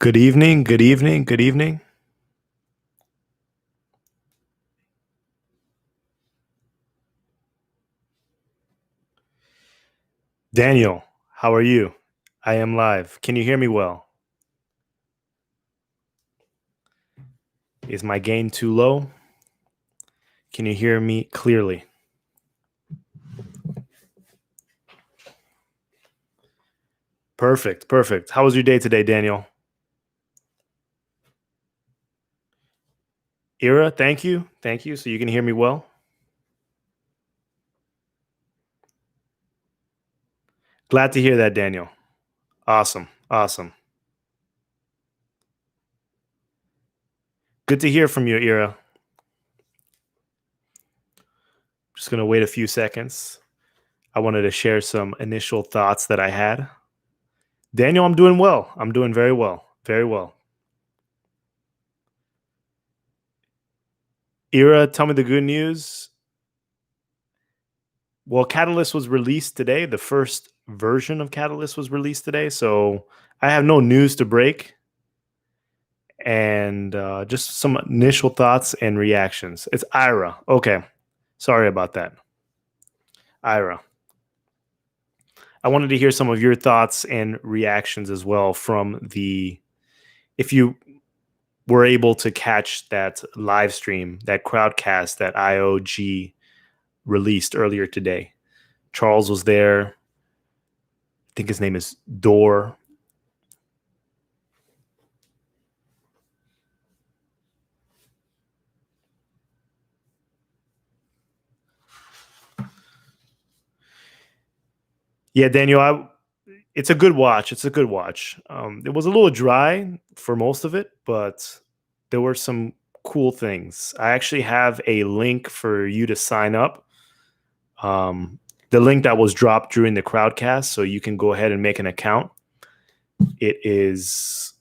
Good evening, good evening, good evening. Daniel, how are you? I am live. Can you hear me well? Is my gain too low? Can you hear me clearly? Perfect, perfect. How was your day today, Daniel? Ira, thank you. Thank you. So you can hear me well? Glad to hear that, Daniel. Awesome, awesome. Good to hear from you, Ira. Just going to wait a few seconds. I wanted to share some initial thoughts that I had. Daniel, I'm doing well. I'm doing very well. Very well. Ira, tell me the good news. Well, Catalyst was released today. The first version of Catalyst was released today. So I have no news to break and just some initial thoughts and reactions. It's Ira. Okay. Sorry about that. Ira. I wanted to hear some of your thoughts and reactions as well from if you were able to catch that live stream, that crowdcast that IOG released earlier today. Charles was there. I think his name is Door. Yeah, Daniel, it's a good watch. It's a good watch. It was a little dry for most of it, but there were some cool things. I actually have a link for you to sign up. The link that was dropped during the crowdcast, so you can go ahead and make an account. It is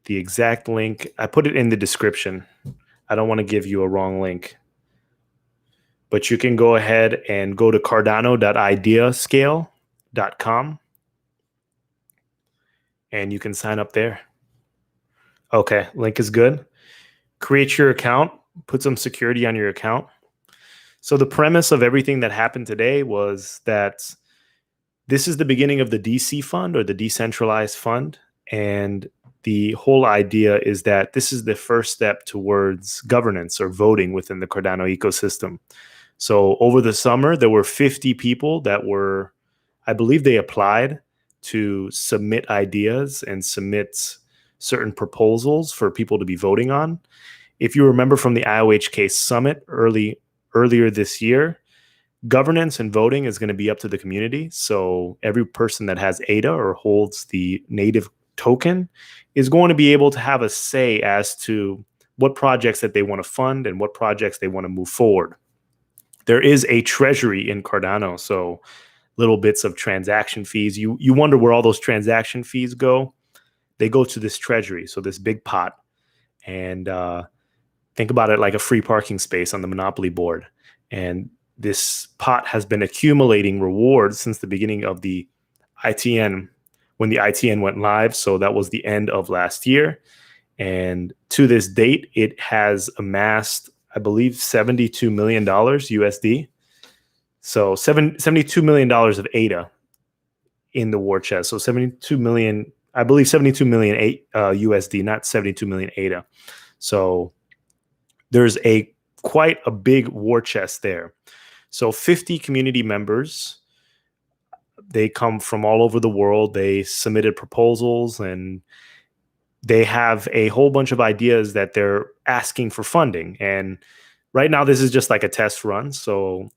the exact link. I put it in the description. I don't want to give you a wrong link. But you can go ahead and go to cardano.ideascale.com and you can sign up there. Okay, link is good. Create your account, put some security on your account. So the premise of everything that happened today was that this is the beginning of the DC fund, or the decentralized fund. And the whole idea is that this is the first step towards governance or voting within the Cardano ecosystem. So over the summer, there were 50 people that were, I believe they applied to submit ideas and submit certain proposals for people to be voting on. If you remember from the IOHK summit earlier this year, governance and voting is going to be up to the community. So every person that has ADA or holds the native token is going to be able to have a say as to what projects that they want to fund and what projects they want to move forward. There is a treasury in Cardano, so little bits of transaction fees. You wonder where all those transaction fees go. They go to this treasury, so this big pot. And think about it like a free parking space on the Monopoly board. And this pot has been accumulating rewards since the beginning of the ITN, when the ITN went live. So that was the end of last year. And to this date, it has amassed, I believe, $72 million USD. So $72 million of ADA in the war chest. So 72 million, I believe 72 million USD, not 72 million ADA. So there's quite a big war chest there. So 50 community members, they come from all over the world. They submitted proposals and they have a whole bunch of ideas that they're asking for funding. And right now, this is just like a test run. So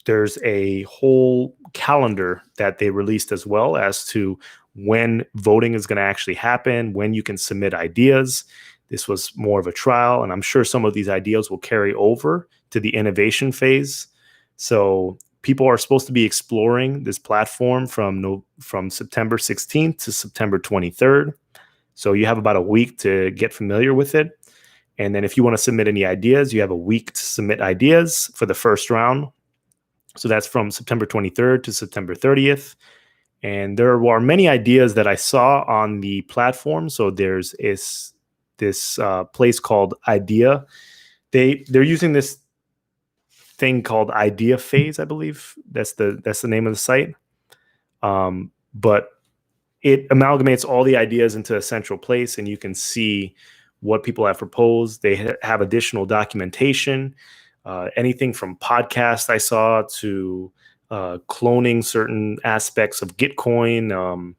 there's a whole calendar that they released as well as to when voting is going to actually happen, when you can submit ideas. This was more of a trial, and I'm sure some of these ideas will carry over to the innovation phase. So people are supposed to be exploring this platform from September 16th to September 23rd. So you have about a week to get familiar with it. And then if you want to submit any ideas, you have a week to submit ideas for the first round. So that's from September 23rd to September 30th. And there are many ideas that I saw on the platform. So there's this place called Idea. They're using this thing called Idea Phase, I believe. That's the name of the site. But it amalgamates all the ideas into a central place, and you can see what people have proposed. They have additional documentation, anything from podcasts I saw to cloning certain aspects of Gitcoin.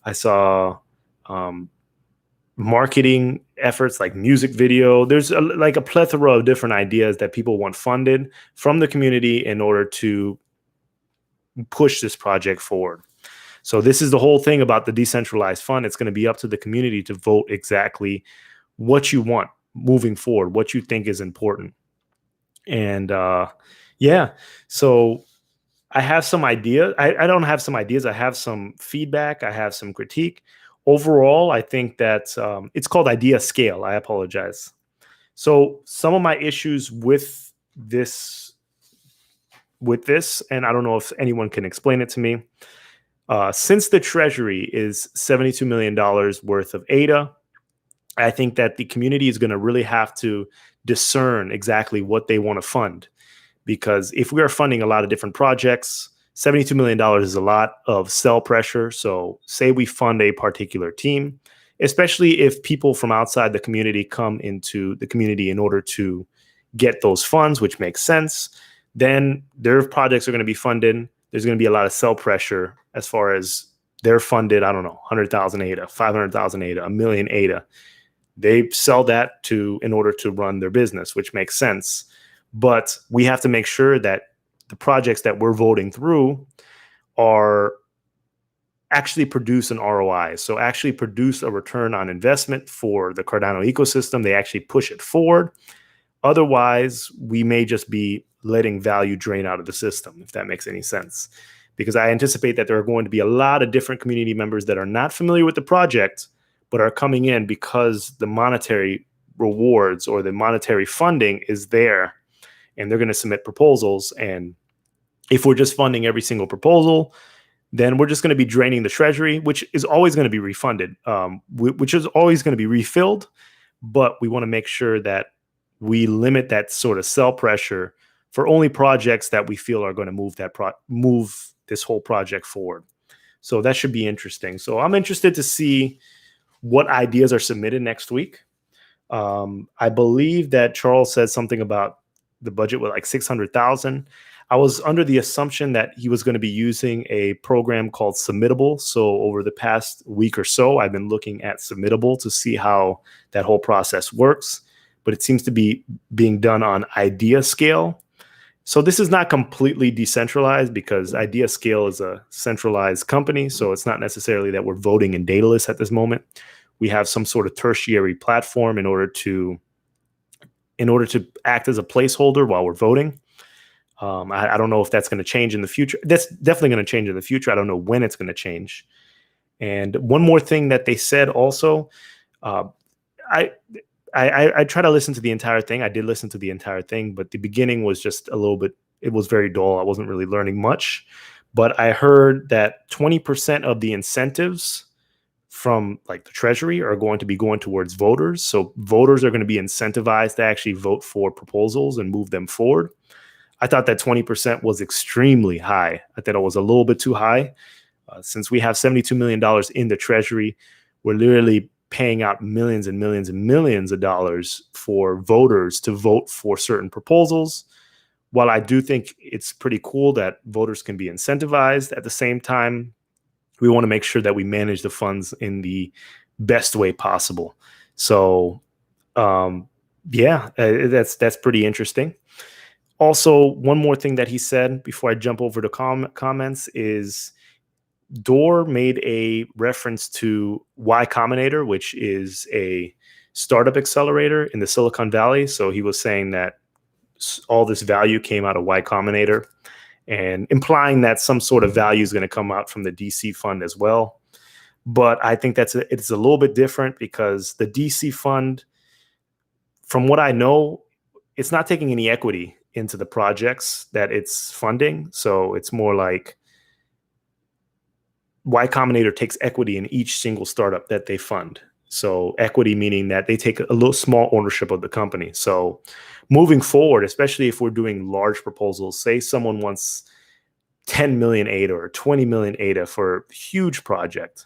I saw marketing efforts like music video. There's like a plethora of different ideas that people want funded from the community in order to push this project forward. So this is the whole thing about the decentralized fund. It's going to be up to the community to vote exactly what you want moving forward, what you think is important. And yeah, so I have some ideas. I don't have some ideas. I have some feedback. I have some critique. Overall, I think that it's called idea scale. I apologize. So some of my issues with this, and I don't know if anyone can explain it to me. Since the Treasury is $72 million worth of ADA, I think that the community is going to really have to discern exactly what they want to fund. Because if we are funding a lot of different projects, $72 million is a lot of sell pressure. So say we fund a particular team, especially if people from outside the community come into the community in order to get those funds, which makes sense, then their projects are going to be funded. There's going to be a lot of sell pressure as far as they're funded, I don't know, 100,000 ADA, 500,000 ADA, a million ADA. They sell that in order to run their business, which makes sense. But we have to make sure that the projects that we're voting through are actually produce an ROI. So actually produce a return on investment for the Cardano ecosystem. They actually push it forward. Otherwise, we may just be letting value drain out of the system, if that makes any sense. Because I anticipate that there are going to be a lot of different community members that are not familiar with the project, but are coming in because the monetary rewards or the monetary funding is there, and they're going to submit proposals. And if we're just funding every single proposal, then we're just going to be draining the Treasury, which is always going to be refunded, which is always going to be refilled. But we want to make sure that we limit that sort of sell pressure for only projects that we feel are going to move this whole project forward. So that should be interesting. So I'm interested to see what ideas are submitted next week. I believe that Charles said something about the budget with like 600,000. I was under the assumption that he was going to be using a program called Submittable. So over the past week or so, I've been looking at Submittable to see how that whole process works. But it seems to be being done on Idea Scale. So this is not completely decentralized because Idea Scale is a centralized company. So it's not necessarily that we're voting in Daedalus at this moment. We have some sort of tertiary platform in order to act as a placeholder while we're voting. I don't know if that's going to change in the future. That's definitely going to change in the future. I don't know when it's going to change. And one more thing that they said also, I try to listen to the entire thing. I did listen to the entire thing, but the beginning was just a little bit, it was very dull. I wasn't really learning much. But I heard that 20% of the incentives from like the Treasury are going to be going towards voters. So voters are going to be incentivized to actually vote for proposals and move them forward. I thought that 20% was extremely high. I thought it was a little bit too high. Since we have $72 million in the Treasury, we're literally paying out millions and millions and millions of dollars for voters to vote for certain proposals. While I do think it's pretty cool that voters can be incentivized, at the same time, we want to make sure that we manage the funds in the best way possible. So, that's pretty interesting. Also, one more thing that he said before I jump over to comments is Door made a reference to Y Combinator, which is a startup accelerator in the Silicon Valley. So he was saying that all this value came out of Y Combinator, and implying that some sort of value is going to come out from the DC fund as well. But I think it's a little bit different because the DC fund, from what I know, it's not taking any equity into the projects that it's funding. So it's more like Y Combinator takes equity in each single startup that they fund. So equity meaning that they take a little small ownership of the company. So moving forward, especially if we're doing large proposals, say someone wants 10 million ADA or 20 million ADA for a huge project,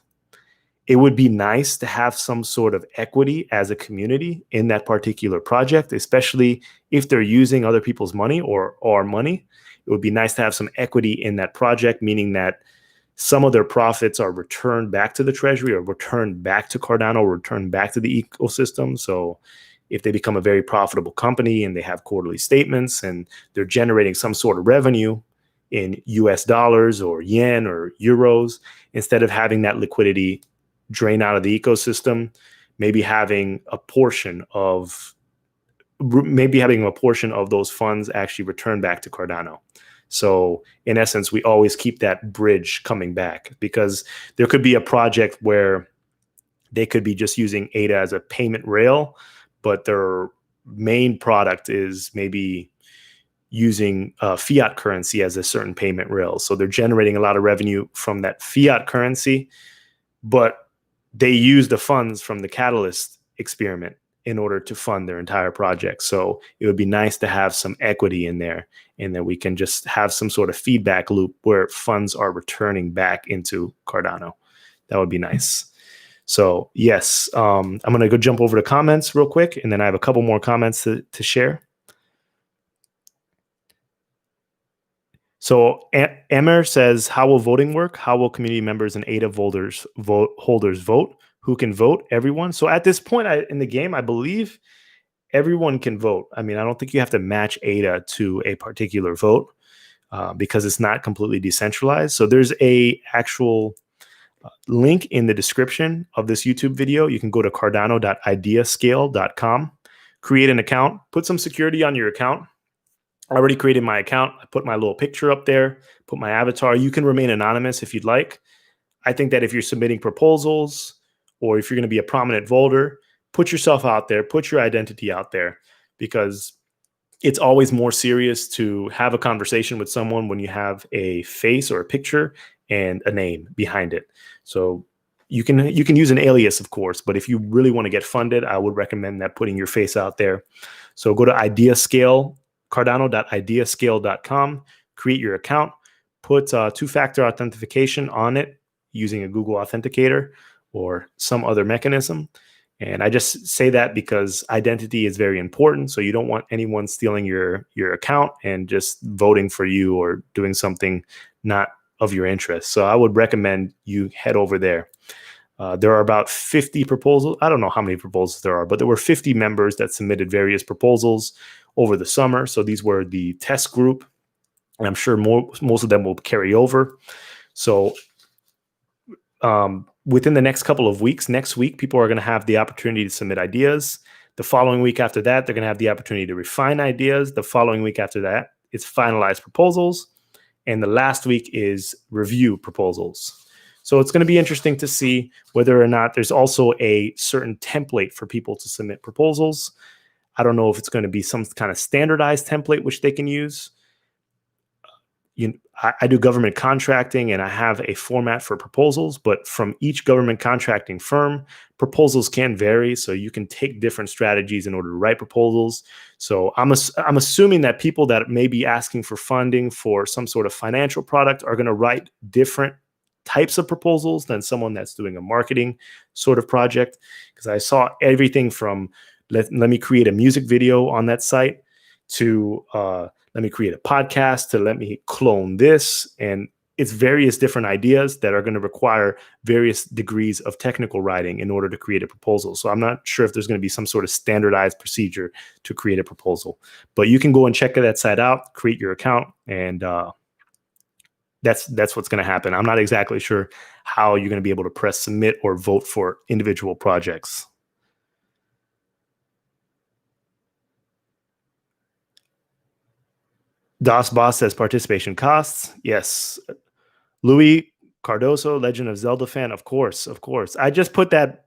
it would be nice to have some sort of equity as a community in that particular project, especially if they're using other people's money or our money. It would be nice to have some equity in that project, meaning that some of their profits are returned back to the treasury or returned back to Cardano or returned back to the ecosystem. So if they become a very profitable company and they have quarterly statements and they're generating some sort of revenue in US dollars or yen or euros, instead of having that liquidity drain out of the ecosystem, maybe having a portion of those funds actually return back to Cardano. So in essence, we always keep that bridge coming back, because there could be a project where they could be just using ADA as a payment rail, but their main product is maybe using fiat currency as a certain payment rail. So they're generating a lot of revenue from that fiat currency, but they use the funds from the Catalyst experiment in order to fund their entire project. So it would be nice to have some equity in there, and then we can just have some sort of feedback loop where funds are returning back into Cardano. That would be nice. So yes, I'm going to go jump over to comments real quick, and then I have a couple more comments to share. So Emmer says, how will voting work? How will community members and ADA holders vote? Who can vote? Everyone. So at this point in the game, I believe everyone can vote. I mean, I don't think you have to match ADA to a particular vote because it's not completely decentralized. So there's a actual link in the description of this YouTube video. You can go to cardano.ideascale.com, create an account, put some security on your account. I already created my account. I put my little picture up there, put my avatar. You can remain anonymous if you'd like. I think that if you're submitting proposals or if you're going to be a prominent voter, put yourself out there, put your identity out there, because it's always more serious to have a conversation with someone when you have a face or a picture and a name behind it. So you can use an alias, of course, but if you really want to get funded, I would recommend that putting your face out there. So go to cardano.ideascale.com, create your account, put two-factor authentication on it using a Google Authenticator or some other mechanism. And I just say that because identity is very important. So you don't want anyone stealing your account and just voting for you or doing something not of your interest. So I would recommend you head over there. There are about 50 proposals. I don't know how many proposals there are, but there were 50 members that submitted various proposals over the summer. So these were the test group, and I'm sure most of them will carry over. So within the next couple of weeks, next week, people are going to have the opportunity to submit ideas. The following week after that, they're going to have the opportunity to refine ideas. The following week after that, it's finalized proposals. And the last week is review proposals. So it's going to be interesting to see whether or not there's also a certain template for people to submit proposals. I don't know if it's going to be some kind of standardized template which they can use. I do government contracting and I have a format for proposals, but from each government contracting firm, proposals can vary. So you can take different strategies in order to write proposals. So I'm assuming that people that may be asking for funding for some sort of financial product are going to write different types of proposals than someone that's doing a marketing sort of project. Because I saw everything from let me create a music video on that site to let me create a podcast to let me clone this. And it's various different ideas that are going to require various degrees of technical writing in order to create a proposal. So I'm not sure if there's going to be some sort of standardized procedure to create a proposal, but you can go and check that site out, create your account, and that's what's going to happen. I'm not exactly sure how you're going to be able to press submit or vote for individual projects. DOS Boss says participation costs. Yes. Louis Cardoso, Legend of Zelda fan. Of course. I just put that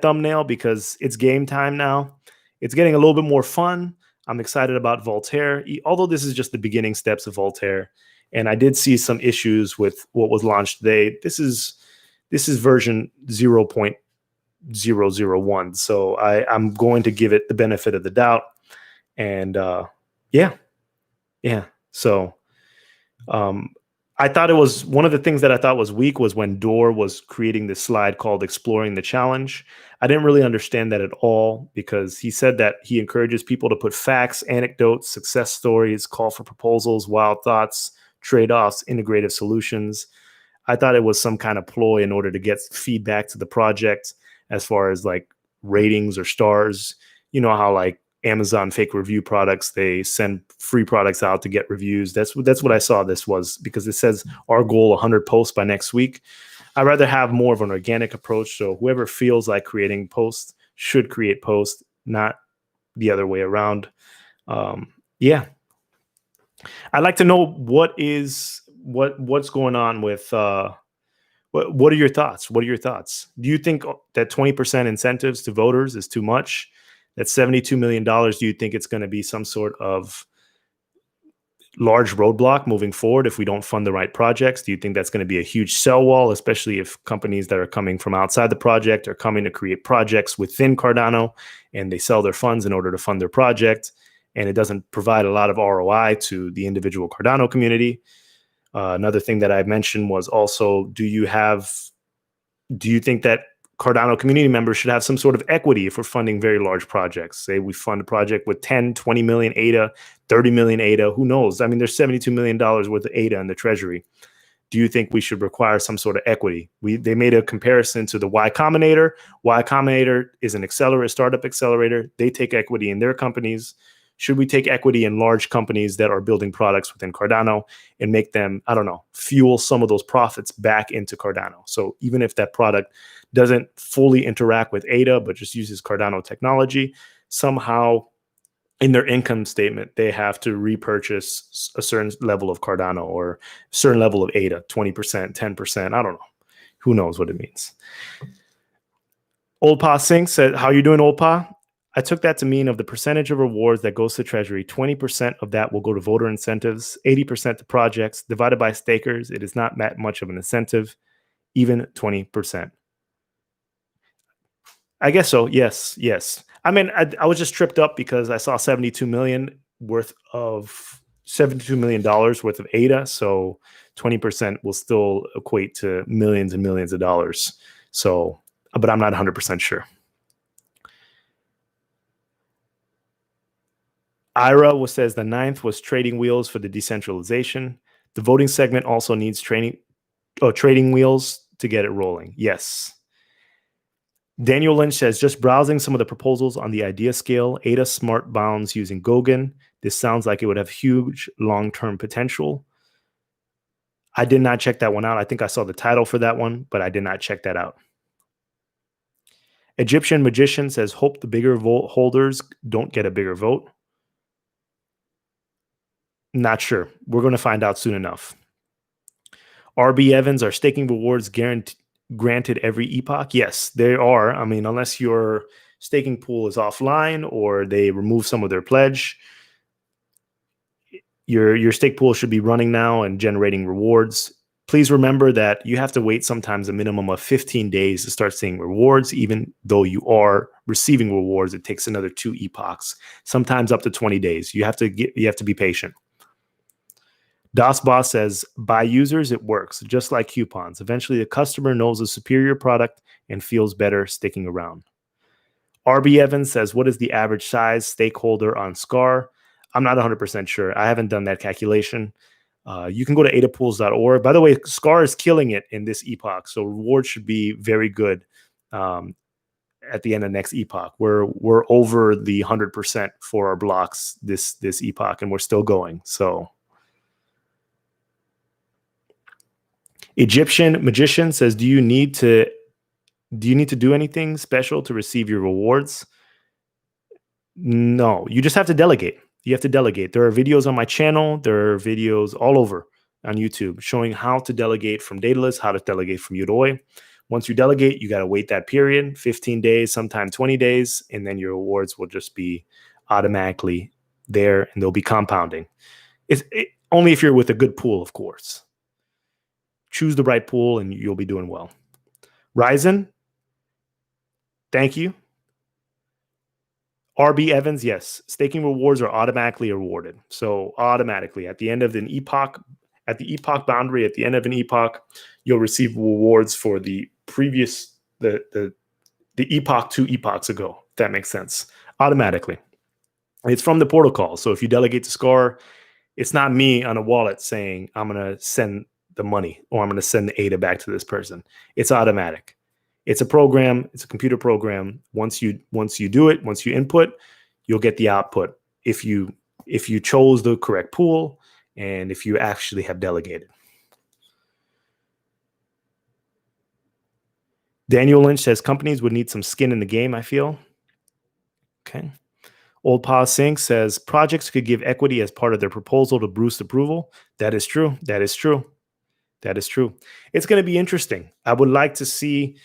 thumbnail because it's game time now. It's getting a little bit more fun. I'm excited about Voltaire. Although this is just the beginning steps of Voltaire, And I did see some issues with what was launched today. This is version 0.001. So I'm going to give it the benefit of the doubt. And yeah. So I thought it was one of the things that I thought was weak was when Dor was creating this slide called Exploring the Challenge. I didn't really understand that at all, because he said that he encourages people to put facts, anecdotes, success stories, call for proposals, wild thoughts, trade-offs, integrative solutions. I thought it was some kind of ploy in order to get feedback to the project as far as like ratings or stars. You know how like Amazon fake review products, they send free products out to get reviews. That's what I saw this was, because it says our goal 100 posts by next week. I'd rather have more of an organic approach. So whoever feels like creating posts should create posts, not the other way around. Yeah. I'd like to know what's going on with what are your thoughts? What are your thoughts? Do you think that 20% incentives to voters is too much? That $72 million, do you think it's going to be some sort of large roadblock moving forward if we don't fund the right projects? Do you think that's going to be a huge sell wall, especially if companies that are coming from outside the project are coming to create projects within Cardano and they sell their funds in order to fund their project, and it doesn't provide a lot of ROI to the individual Cardano community? Another thing that I mentioned was also, do you think that Cardano community members should have some sort of equity if we're funding very large projects? Say we fund a project with 10, 20 million ADA, 30 million ADA, who knows? I mean, there's $72 million worth of ADA in the treasury. Do you think we should require some sort of equity? They made a comparison to the Y Combinator. Y Combinator is an accelerator, startup accelerator. They take equity in their companies. Should we take equity in large companies that are building products within Cardano and make them, I don't know, fuel some of those profits back into Cardano? So even if that product doesn't fully interact with ADA, but just uses Cardano technology, somehow in their income statement, they have to repurchase a certain level of Cardano or a certain level of ADA, 20%, 10%. I don't know. Who knows what it means? Old Pa Singh said, how you doing, Old Pa? I took that to mean of the percentage of rewards that goes to Treasury, 20% of that will go to voter incentives, 80% to projects. Divided by stakers, it is not that much of an incentive, even 20%. I guess so. Yes. I mean, I was just tripped up because I saw $72 million worth of ADA. So 20% will still equate to millions and millions of dollars. So, but I'm not 100% sure. Ira says the 9th was trading wheels for the decentralization. The voting segment also needs trading wheels to get it rolling. Yes. Daniel Lynch says, just browsing some of the proposals on the idea scale, ADA smart bounds using Goguen. This sounds like it would have huge long-term potential. I did not check that one out. I think I saw the title for that one, but I did not check that out. Egyptian Magician says, hope the bigger vote holders don't get a bigger vote. Not sure. We're going to find out soon enough. RB Evans, are staking rewards granted every epoch? Yes, they are. I mean, unless your staking pool is offline or they remove some of their pledge, your stake pool should be running now and generating rewards. Please remember that you have to wait sometimes a minimum of 15 days to start seeing rewards. Even though you are receiving rewards, it takes another 2 epochs, sometimes up to 20 days. You have to be patient. Das Boss says, by users, it works, just like coupons. Eventually, the customer knows a superior product and feels better sticking around. RB Evans says, what is the average size stakeholder on SCAR? I'm not 100% sure. I haven't done that calculation. You can go to adapools.org. By the way, SCAR is killing it in this epoch, so rewards should be very good at the end of next epoch. We're over the 100% for our blocks this epoch, and we're still going. So Egyptian Magician says, do you need to do anything special to receive your rewards? No, you just have to delegate. You have to delegate. There are videos on my channel. There are videos all over on YouTube showing how to delegate from Daedalus, how to delegate from Udoi. Once you delegate, you got to wait that period, 15 days, sometime 20 days, and then your rewards will just be automatically there and they'll be compounding. Only if you're with a good pool, of course. Choose the right pool and you'll be doing well. Ryzen, thank you. RB Evans, yes. Staking rewards are automatically awarded. So automatically at the end of an epoch, at the epoch boundary, at the end of an epoch, you'll receive rewards for the previous, the epoch 2 epochs ago, if that makes sense. Automatically. It's from the protocol. So if you delegate to Scar, it's not me on a wallet saying, I'm going to send the money or I'm going to send the ADA back to this person. It's automatic. It's a program. It's a computer program. Once you do it, once you input, you'll get the output if you chose the correct pool and if you actually have delegated. Daniel Lynch says companies would need some skin in the game, I feel. Okay. Old Pa Singh says projects could give equity as part of their proposal to boost approval. That is true. That is true. That is true. It's going to be interesting. I would like to see,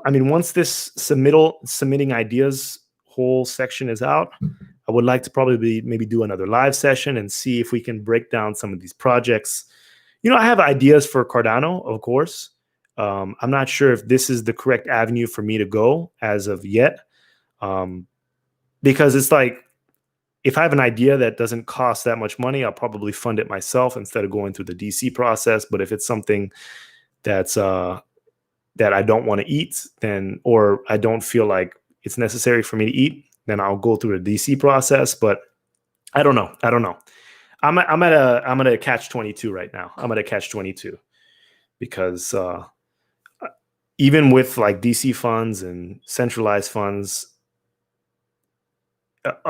I mean, once this submitting ideas whole section is out, I would like to probably maybe do another live session and see if we can break down some of these projects. You know, I have ideas for Cardano, of course. I'm not sure if this is the correct avenue for me to go as of yet. Because it's like, if I have an idea that doesn't cost that much money, I'll probably fund it myself instead of going through the DC process. But if it's something that's that I don't want to eat, then, or I don't feel like it's necessary for me to eat, then I'll go through the DC process. But I don't know. I'm at a catch-22 right now. I'm at a catch-22 because even with like DC funds and centralized funds,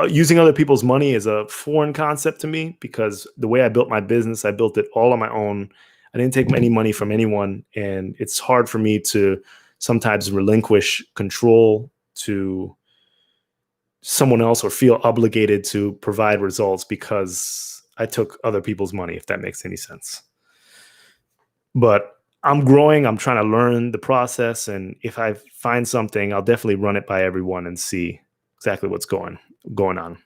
using other people's money is a foreign concept to me because the way I built my business, I built it all on my own. I didn't take any money from anyone. And it's hard for me to sometimes relinquish control to someone else or feel obligated to provide results because I took other people's money, if that makes any sense. But I'm growing. I'm trying to learn the process. And if I find something, I'll definitely run it by everyone and see exactly what's going on.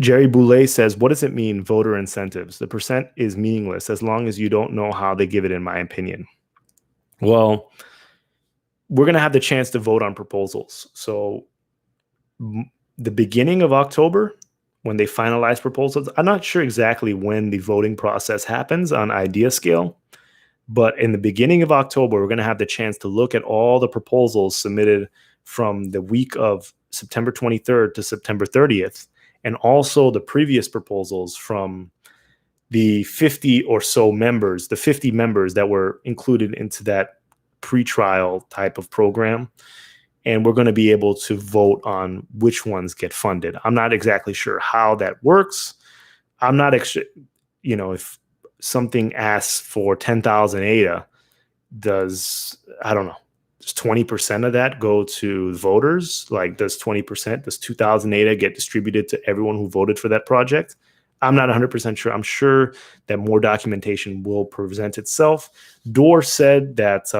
Jerry Boulay says, what does it mean, voter incentives? The percent is meaningless as long as you don't know how they give it, in my opinion. Well, we're going to have the chance to vote on proposals. So the beginning of October, when they finalize proposals, I'm not sure exactly when the voting process happens on idea scale. But in the beginning of October, we're going to have the chance to look at all the proposals submitted from the week of September 23rd to September 30th, and also the previous proposals from the 50 or so members, the 50 members that were included into that pre-trial type of program. And we're going to be able to vote on which ones get funded. I'm not exactly sure how that works. I'm not, if something asks for 10,000 ADA, does 20% of that go to voters? Like, does 2,000 ADA get distributed to everyone who voted for that project? I'm not 100% sure. I'm sure that more documentation will present itself. Dorr said that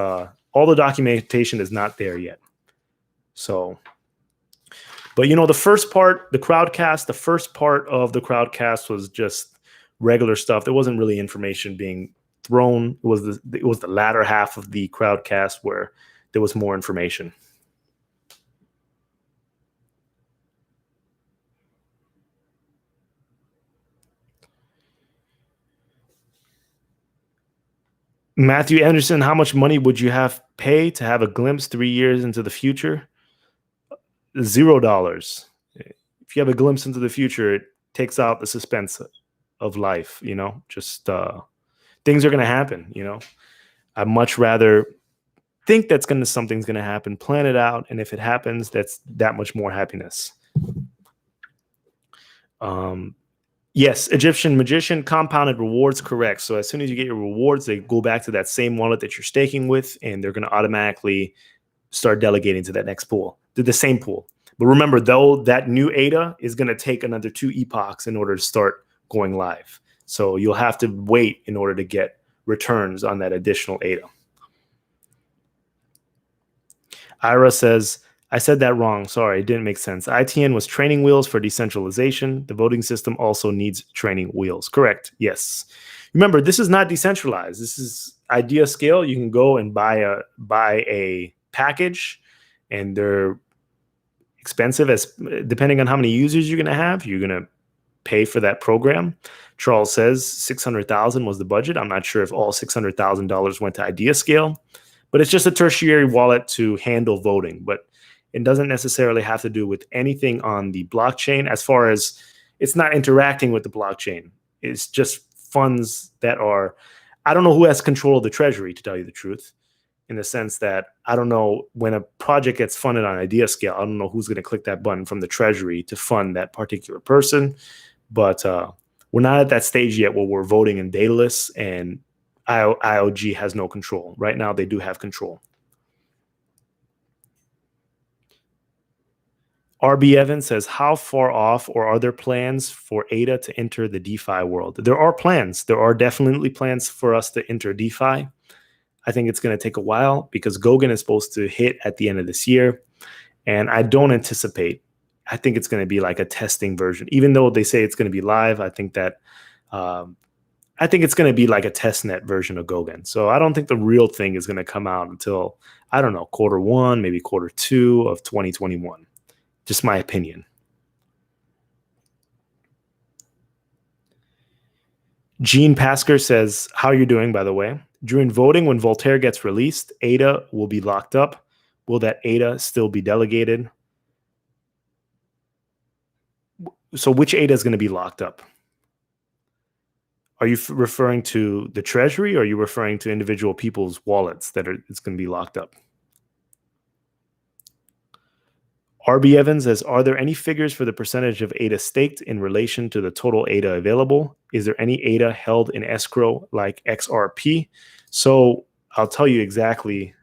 all the documentation is not there yet. So, but the first part, the crowdcast, the first part of the crowdcast was just regular stuff. There wasn't really information being thrown. It was the latter half of the crowdcast where there was more information. Matthew Anderson, how much money would you pay to have a glimpse 3 years into the future? $0. If you have a glimpse into the future, it takes out the suspense of life, just things are going to happen, I'd much rather think something's going to happen, plan it out. And if it happens, that's that much more happiness. Yes, Egyptian Magician, compounded rewards, correct. So as soon as you get your rewards, they go back to that same wallet that you're staking with, and they're going to automatically start delegating to that next pool, to the same pool. But remember, though, that new ADA is going to take another 2 epochs in order to start going live. So you'll have to wait in order to get returns on that additional ADA. Ira says, I said that wrong. Sorry, it didn't make sense. ITN was training wheels for decentralization. The voting system also needs training wheels. Correct. Yes. Remember, this is not decentralized. This is idea scale. You can go and buy a package, and they're expensive as depending on how many users you're going to have. You're going to pay for that program. Charles says 600,000 was the budget. I'm not sure if all $600,000 went to idea scale, but it's just a tertiary wallet to handle voting. But it doesn't necessarily have to do with anything on the blockchain, as far as it's not interacting with the blockchain. It's just funds that are, I don't know who has control of the treasury, to tell you the truth, in the sense that I don't know when a project gets funded on idea scale, I don't know who's going to click that button from the treasury to fund that particular person. But we're not at that stage yet where we're voting in dataless, and IOG has no control. Right now, they do have control. RB Evans says, how far off, or are there plans for ADA to enter the DeFi world? There are plans. There are definitely plans for us to enter DeFi. I think it's going to take a while because Goguen is supposed to hit at the end of this year. And I don't anticipate, I think it's going to be like a testing version. Even though they say it's going to be live, I think that, I think it's going to be like a testnet version of Goguen. So I don't think the real thing is going to come out until, I don't know, Q1, maybe Q2 of 2021. Just my opinion. Gene Pasker says, how are you doing, by the way? During voting, when Voltaire gets released, ADA will be locked up. Will that ADA still be delegated? So which ADA is going to be locked up? Are you referring to the treasury, or are you referring to individual people's wallets that it's going to be locked up? RB Evans says, are there any figures for the percentage of ADA staked in relation to the total ADA available? Is there any ADA held in escrow like XRP? So I'll tell you exactly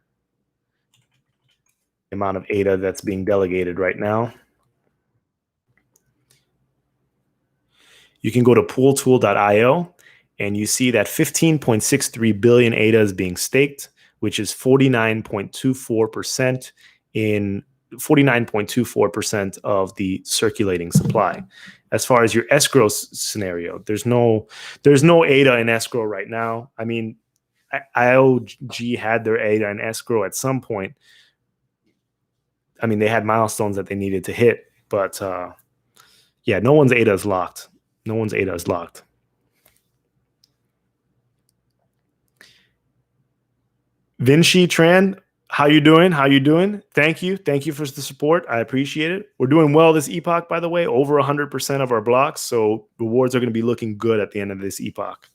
the amount of ADA that's being delegated right now. You can go to pooltool.io, and you see that 15.63 billion ADA is being staked, which is 49.24% in 49.24% of the circulating supply. As far as your escrow scenario, there's no ADA in escrow right now. I mean, IOG had their ADA in escrow at some point. I mean, they had milestones that they needed to hit, but yeah, no one's ADA is locked. No one's ADA is locked. Vinci Tran, how you doing? How you doing? Thank you. Thank you for the support. I appreciate it. We're doing well this epoch, by the way, over 100% of our blocks. So rewards are going to be looking good at the end of this epoch.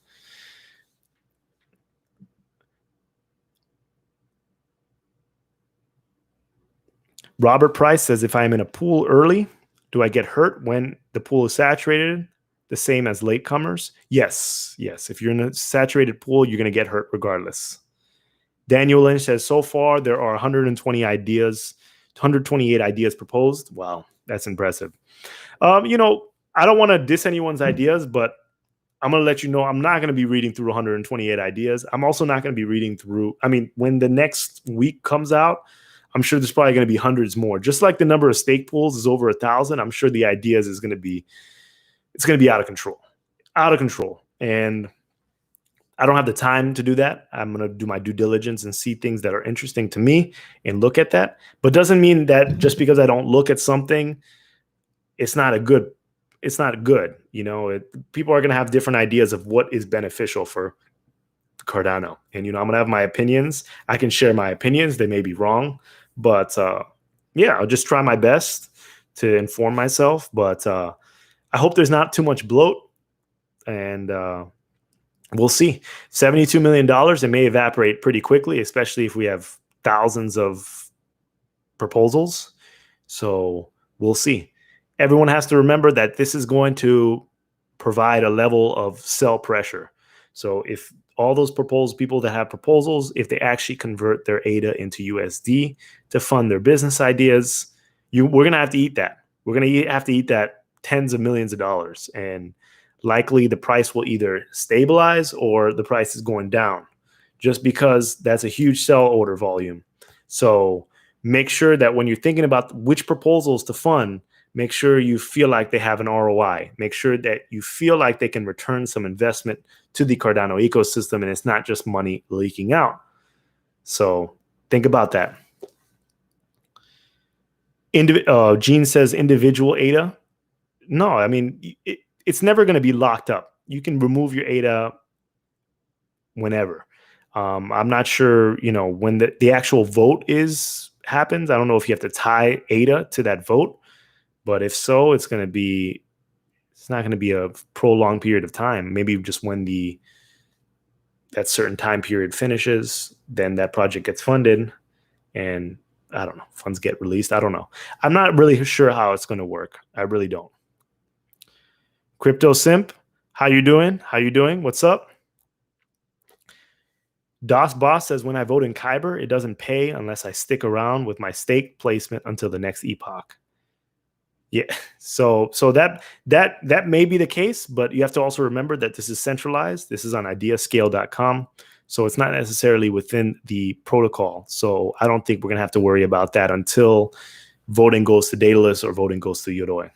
Robert Price says, if I am in a pool early, do I get hurt when the pool is saturated? The same as latecomers? Yes. Yes. If you're in a saturated pool, you're going to get hurt regardless. Daniel Lynch says, so far, there are 128 ideas proposed. Wow, that's impressive. You know, I don't want to diss anyone's ideas, but I'm going to let you know I'm not going to be reading through 128 ideas. I'm also not going to be reading through, I mean, when the next week comes out, I'm sure there's probably going to be hundreds more. Just like the number of stake pools is over 1,000, I'm sure the ideas is going to be, it's going to be out of control. Out of control. And I don't have the time to do that. I'm going to do my due diligence and see things that are interesting to me and look at that. But doesn't mean that just because I don't look at something, it's not good. You know, people are going to have different ideas of what is beneficial for Cardano. And, you know, I'm going to have my opinions. I can share my opinions. They may be wrong. But, yeah, I'll just try my best to inform myself. But I hope there's not too much bloat. And, we'll see. $72 million, it may evaporate pretty quickly, especially if we have thousands of proposals. So we'll see. Everyone has to remember that this is going to provide a level of sell pressure. So if all those people that have proposals, if they actually convert their ADA into USD to fund their business ideas, we're going to have to eat that. We're going to have to eat that tens of millions of dollars. And likely the price will either stabilize or the price is going down, just because that's a huge sell order volume. So make sure that when you're thinking about which proposals to fund, make sure you feel like they have an ROI. Make sure that you feel like they can return some investment to the Cardano ecosystem, and it's not just money leaking out. So think about that. Gene says individual ADA. No, I mean, it's never going to be locked up. You can remove your ADA whenever. I'm not sure, when the actual vote happens. I don't know if you have to tie ADA to that vote, but if so, it's not going to be a prolonged period of time. Maybe just when that certain time period finishes, then that project gets funded, and I don't know, funds get released. I don't know. I'm not really sure how it's going to work. I really don't. Crypto Simp, how you doing? What's up? DOS Boss says, when I vote in Kyber, it doesn't pay unless I stick around with my stake placement until the next epoch. Yeah, so that may be the case, but you have to also remember that this is centralized. This is on ideascale.com. So it's not necessarily within the protocol. So I don't think we're going to have to worry about that until voting goes to Daedalus or voting goes to Yoroi.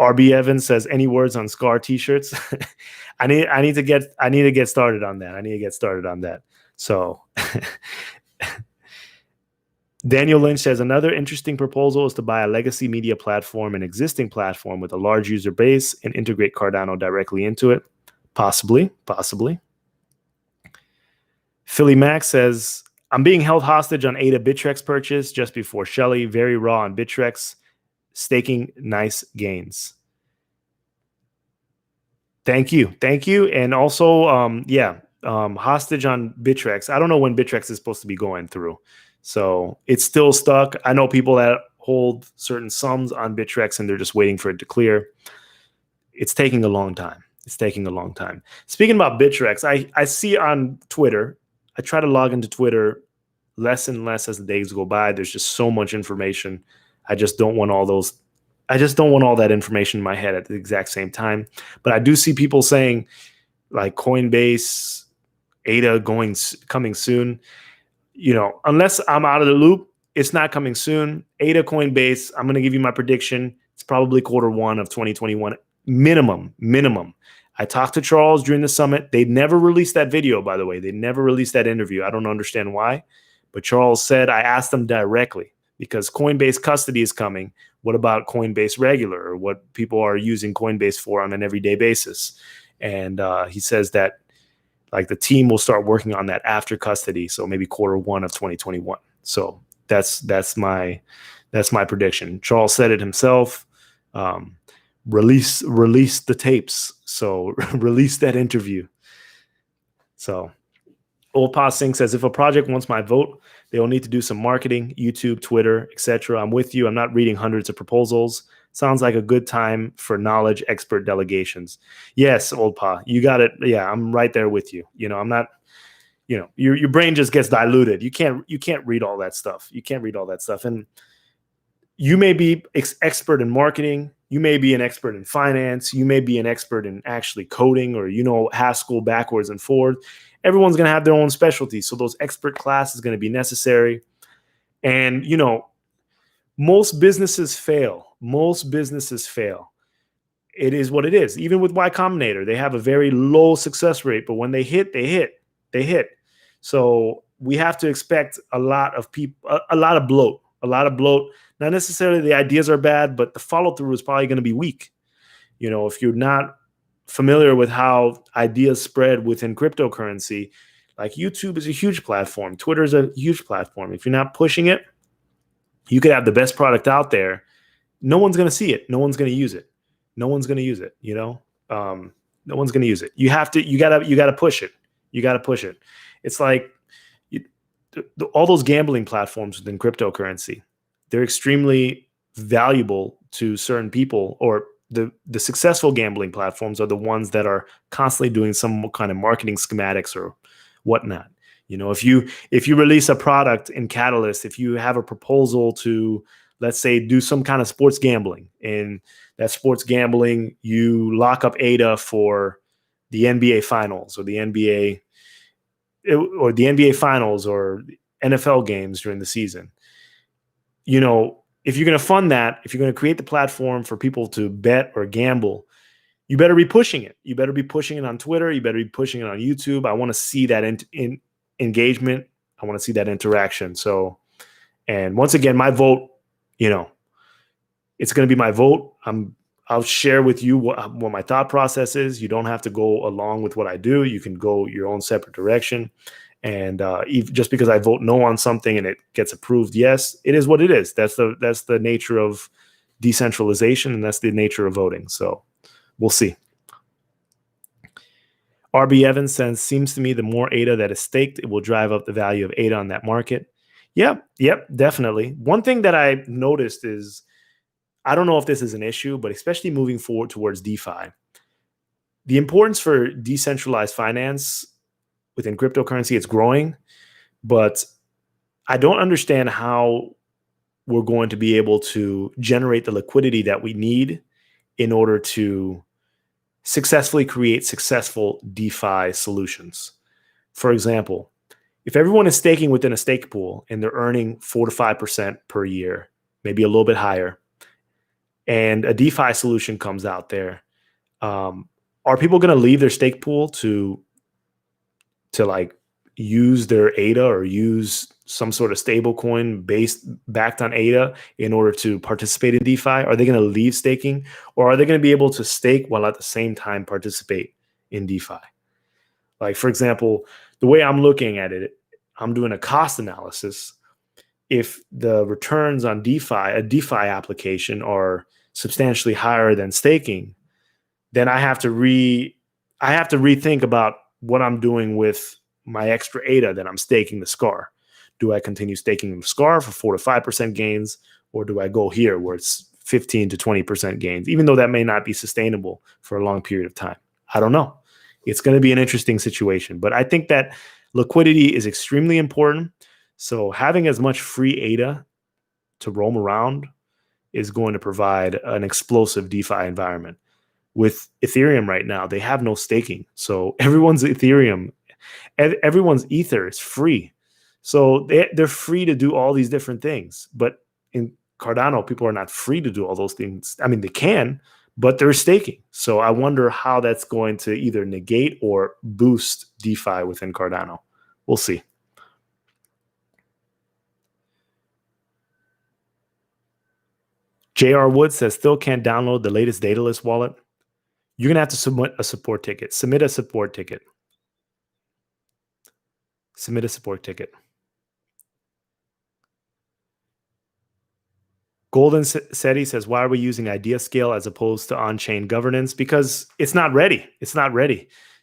RB Evans says, any words on SCAR t-shirts? I need to get started on that. So Daniel Lynch says, another interesting proposal is to buy a legacy media platform, an existing platform with a large user base, and integrate Cardano directly into it. Possibly. Philly Max says, I'm being held hostage on ADA Bittrex purchase just before Shelly. Very raw on Bittrex. Staking nice gains. Thank you. And also, hostage on Bittrex. I don't know when Bittrex is supposed to be going through. So it's still stuck. I know people that hold certain sums on Bittrex and they're just waiting for it to clear. It's taking a long time. Speaking about Bittrex, I see on Twitter, I try to log into Twitter less and less as the days go by. There's just so much information. I just don't want all that information in my head at the exact same time. But I do see people saying like Coinbase, ADA coming soon. Unless I'm out of the loop, it's not coming soon. ADA, Coinbase, I'm going to give you my prediction. It's probably Q1 of 2021, minimum. I talked to Charles during the summit. They never released that video, by the way. They never released that interview. I don't understand why. But Charles said, I asked them directly, because Coinbase custody is coming. What about Coinbase regular, or what people are using Coinbase for on an everyday basis? And he says that like the team will start working on that after custody. So maybe Q1 of 2021. So that's my prediction. Charles said it himself. Release the tapes. So release that interview. So Old Pa Singh says, if a project wants my vote, they will need to do some marketing, YouTube, Twitter, etc. I'm with you. I'm not reading hundreds of proposals. Sounds like a good time for knowledge expert delegations. Yes, Old Pa, you got it. Yeah, I'm right there with you. I'm not, your brain just gets diluted. You can't read all that stuff. And you may be expert in marketing. You may be an expert in finance. You may be an expert in actually coding, or Haskell backwards and forwards. Everyone's going to have their own specialty. So those expert classes are going to be necessary. And, most businesses fail. It is what it is. Even with Y Combinator, they have a very low success rate, but when they hit, they hit. So we have to expect a lot of bloat. Not necessarily the ideas are bad, but the follow through is probably going to be weak. If you're not familiar with how ideas spread within cryptocurrency, like YouTube is a huge platform. Twitter is a huge platform. If you're not pushing it, you could have the best product out there. No one's going to see it. No one's going to use it. No one's going to use it. You got to push it. It's like all those gambling platforms within cryptocurrency, they're extremely valuable to certain people, or the successful gambling platforms are the ones that are constantly doing some kind of marketing schematics or whatnot. If you release a product in Catalyst, if you have a proposal to, let's say, do some kind of sports gambling, and that sports gambling, you lock up ADA for the NBA finals or the NBA finals or NFL games during the season. if you're going to fund that, if you're going to create the platform for people to bet or gamble, you better be pushing it. You better be pushing it on Twitter. You better be pushing it on YouTube. I want to see that in engagement. I want to see that interaction. So, and once again, my vote, it's going to be my vote. I'll share with you what my thought process is. You don't have to go along with what I do. You can go your own separate direction. And just because I vote no on something and it gets approved, yes, it is what it is. That's the nature of decentralization, and that's the nature of voting. So we'll see. RB Evans says, seems to me the more ADA that is staked, it will drive up the value of ADA on that market. Yep, definitely. One thing that I noticed is, I don't know if this is an issue, but especially moving forward towards DeFi, the importance for decentralized finance within cryptocurrency, it's growing, but I don't understand how we're going to be able to generate the liquidity that we need in order to successfully create successful DeFi solutions. For example, if everyone is staking within a stake pool and they're earning 4 to 5% per year, maybe a little bit higher, and a DeFi solution comes out there, are people going to leave their stake pool to like use their ADA or use some sort of stable coin backed on ADA in order to participate in DeFi? Are they going to leave staking, or are they going to be able to stake while at the same time participate in DeFi? Like, for example, the way I'm looking at it, I'm doing a cost analysis. If the returns on a DeFi application, are substantially higher than staking, then I have to rethink about what I'm doing with my extra ADA that I'm staking the SCAR. Do I continue staking the SCAR for 4 to 5% gains, or do I go here where it's 15 to 20% gains, even though that may not be sustainable for a long period of time? I don't know. It's going to be an interesting situation, but I think that liquidity is extremely important. So having as much free ADA to roam around is going to provide an explosive DeFi environment. With Ethereum right now, they have no staking. So everyone's Ether is free. So they're free to do all these different things. But in Cardano, people are not free to do all those things. I mean, they can, but they're staking. So I wonder how that's going to either negate or boost DeFi within Cardano. We'll see. JR Wood says, still can't download the latest Daedalus wallet. You're going to have to submit a support ticket. Submit a support ticket. Golden Seti says, why are we using idea scale as opposed to on-chain governance? Because it's not ready.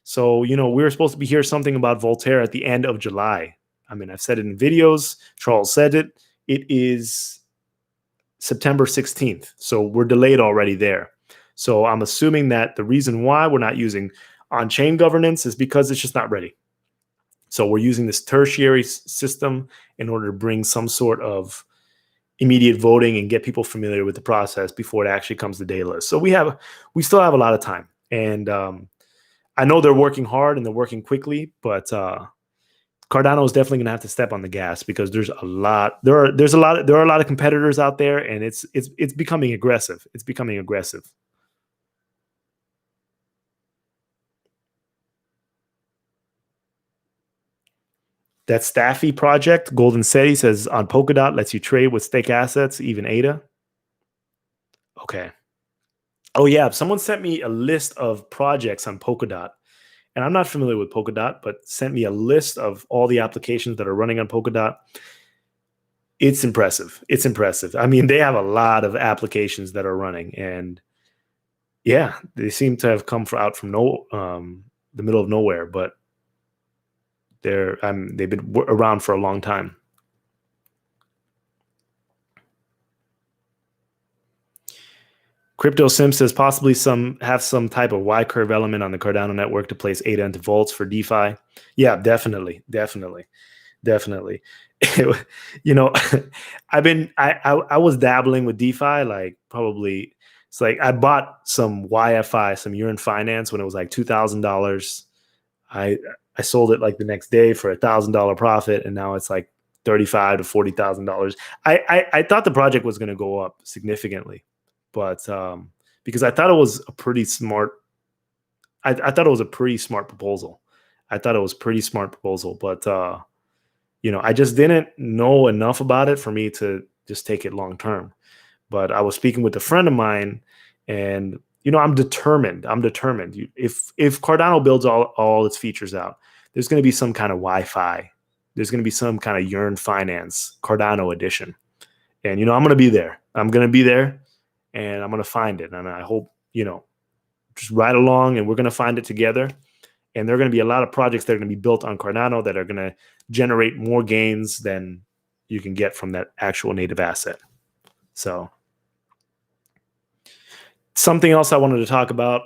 So, we were supposed to be hearing something about Voltaire at the end of July. I mean, I've said it in videos. Charles said it. It is September 16th. So we're delayed already there. So I'm assuming that the reason why we're not using on-chain governance is because it's just not ready. So we're using this tertiary system in order to bring some sort of immediate voting and get people familiar with the process before it actually comes to Daedalus. So we still have a lot of time. And I know they're working hard and they're working quickly, but Cardano is definitely going to have to step on the gas, because there are a lot of competitors out there, and it's becoming aggressive. That Staffy project, Golden Seti says, on Polkadot lets you trade with stake assets, even ADA. Okay. Oh yeah, someone sent me a list of projects on Polkadot, and I'm not familiar with Polkadot, but sent me a list of all the applications that are running on Polkadot. It's impressive. I mean, they have a lot of applications that are running, and yeah, they seem to have come out from the middle of nowhere, but they've been around for a long time. Crypto Sim says, possibly have some type of Y curve element on the Cardano network to place ADA into vaults for DeFi. Yeah, definitely. I was dabbling with DeFi, like probably, it's like I bought some YFI, some Urine Finance, when it was like $2,000. I sold it like the next day for $1,000 profit, and now it's like $35,000 to $40,000. I thought the project was going to go up significantly, but because I thought it was a pretty smart. I thought it was a pretty smart proposal. But I just didn't know enough about it for me to just take it long term. But I was speaking with a friend of mine, and I'm determined. If Cardano builds all its features out, there's going to be some kind of Wi-Fi. There's going to be some kind of Yearn Finance Cardano edition, and I'm going to be there. I'm going to be there, and I'm going to find it. And I hope just ride along, and we're going to find it together. And there are going to be a lot of projects that are going to be built on Cardano that are going to generate more gains than you can get from that actual native asset. So something else I wanted to talk about.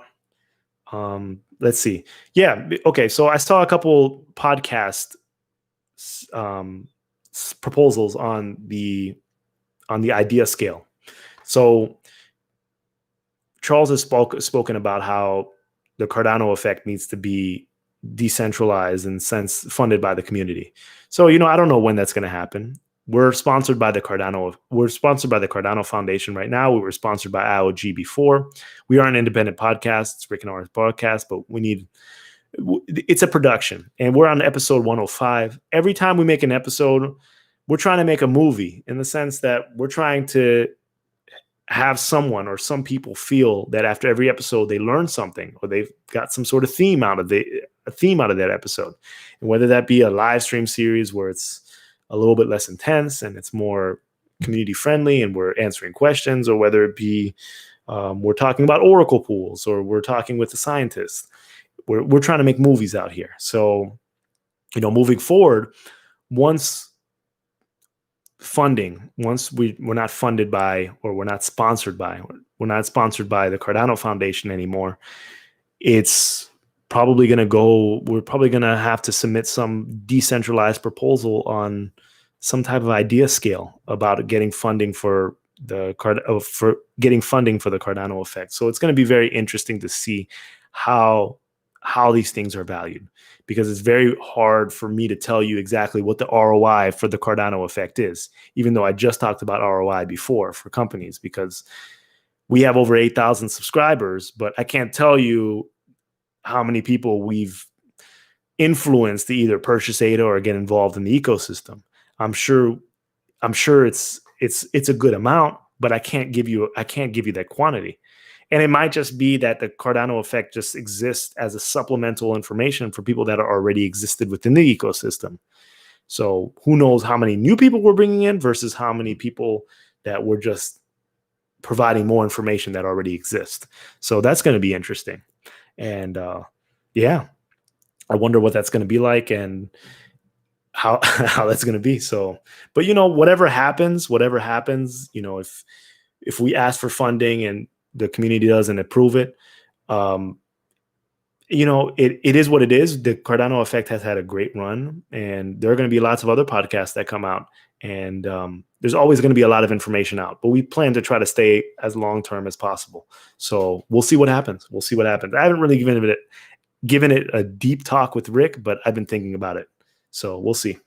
Let's see. Yeah. Okay. So I saw a couple podcast proposals on the idea scale. So Charles has spoken about how the Cardano effect needs to be decentralized and funded by the community. So, I don't know when that's going to happen. We're sponsored by the Cardano Foundation right now. We were sponsored by IOG before. We are an independent podcast. It's Rick and Oran's podcast, but it's a production, and we're on episode 105. Every time we make an episode, we're trying to make a movie, in the sense that we're trying to have someone or some people feel that after every episode they learn something, or they've got some sort of theme out of that episode. And whether that be a live stream series where it's a little bit less intense and it's more community friendly and we're answering questions, or whether it be we're talking about Oracle pools, or we're talking with a scientist, we're trying to make movies out here. So, moving forward, once we're not funded by, or we're not sponsored by the Cardano Foundation anymore, it's probably going to we're probably going to have to submit some decentralized proposal on some type of idea scale about getting funding for the Cardano effect. So it's going to be very interesting to see how these things are valued, because it's very hard for me to tell you exactly what the ROI for the Cardano effect is, even though I just talked about ROI before for companies, because we have over 8,000 subscribers, but I can't tell you how many people we've influenced to either purchase ADA or get involved in the ecosystem. I'm sure it's a good amount, but I can't give you that quantity. And it might just be that the Cardano effect just exists as a supplemental information for people that are already existed within the ecosystem. So who knows how many new people we're bringing in versus how many people that we're just providing more information that already exists. So that's going to be interesting. And I wonder what that's going to be like and how that's going to be. So, but whatever happens, if we ask for funding and the community doesn't approve it, it is what it is. The Cardano effect has had a great run, and there are going to be lots of other podcasts that come out, and there's always going to be a lot of information out, but we plan to try to stay as long-term as possible. So we'll see what happens. I haven't really given it a deep talk with Rick, but I've been thinking about it. So we'll see.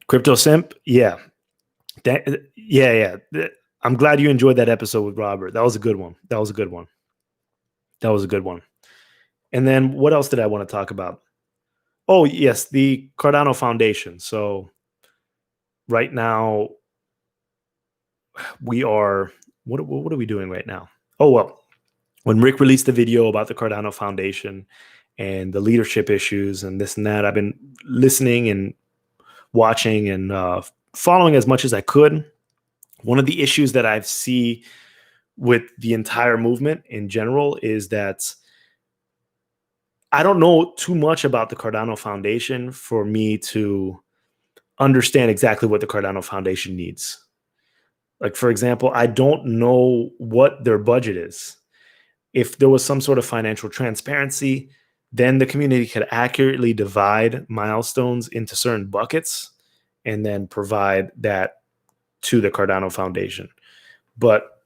Crypto Simp, yeah. I'm glad you enjoyed that episode with Robert. That was a good one. And then what else did I want to talk about? Oh, yes, the Cardano Foundation. So right now we are, what are we doing right now? Oh, well, when Rick released the video about the Cardano Foundation and the leadership issues and this and that, I've been listening and watching and following as much as I could. One of the issues that I see with the entire movement in general is that I don't know too much about the Cardano Foundation for me to understand exactly what the Cardano Foundation needs. Like, for example, I don't know what their budget is. If there was some sort of financial transparency, then the community could accurately divide milestones into certain buckets and then provide that to the Cardano Foundation. But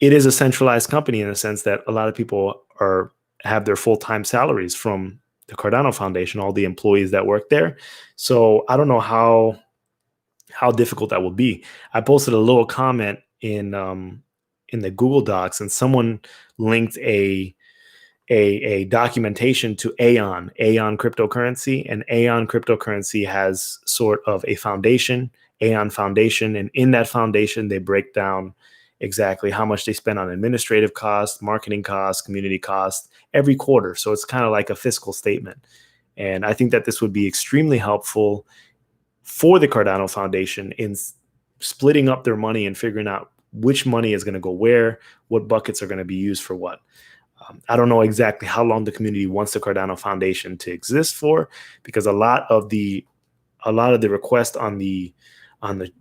it is a centralized company in the sense that a lot of people have their full-time salaries from the Cardano Foundation, all the employees that work there. So I don't know how difficult that will be. I posted a little comment in the Google Docs, and someone linked a documentation to Aeon cryptocurrency, and Aeon cryptocurrency has sort of a foundation, Aeon Foundation, and in that foundation they break down exactly how much they spend on administrative costs, marketing costs, community costs every quarter. So it's kind of like a fiscal statement. And I think that this would be extremely helpful for the Cardano Foundation in splitting up their money and figuring out which money is going to go where, what buckets are going to be used for what. I don't know exactly how long the community wants the Cardano Foundation to exist for, because a lot of the request on the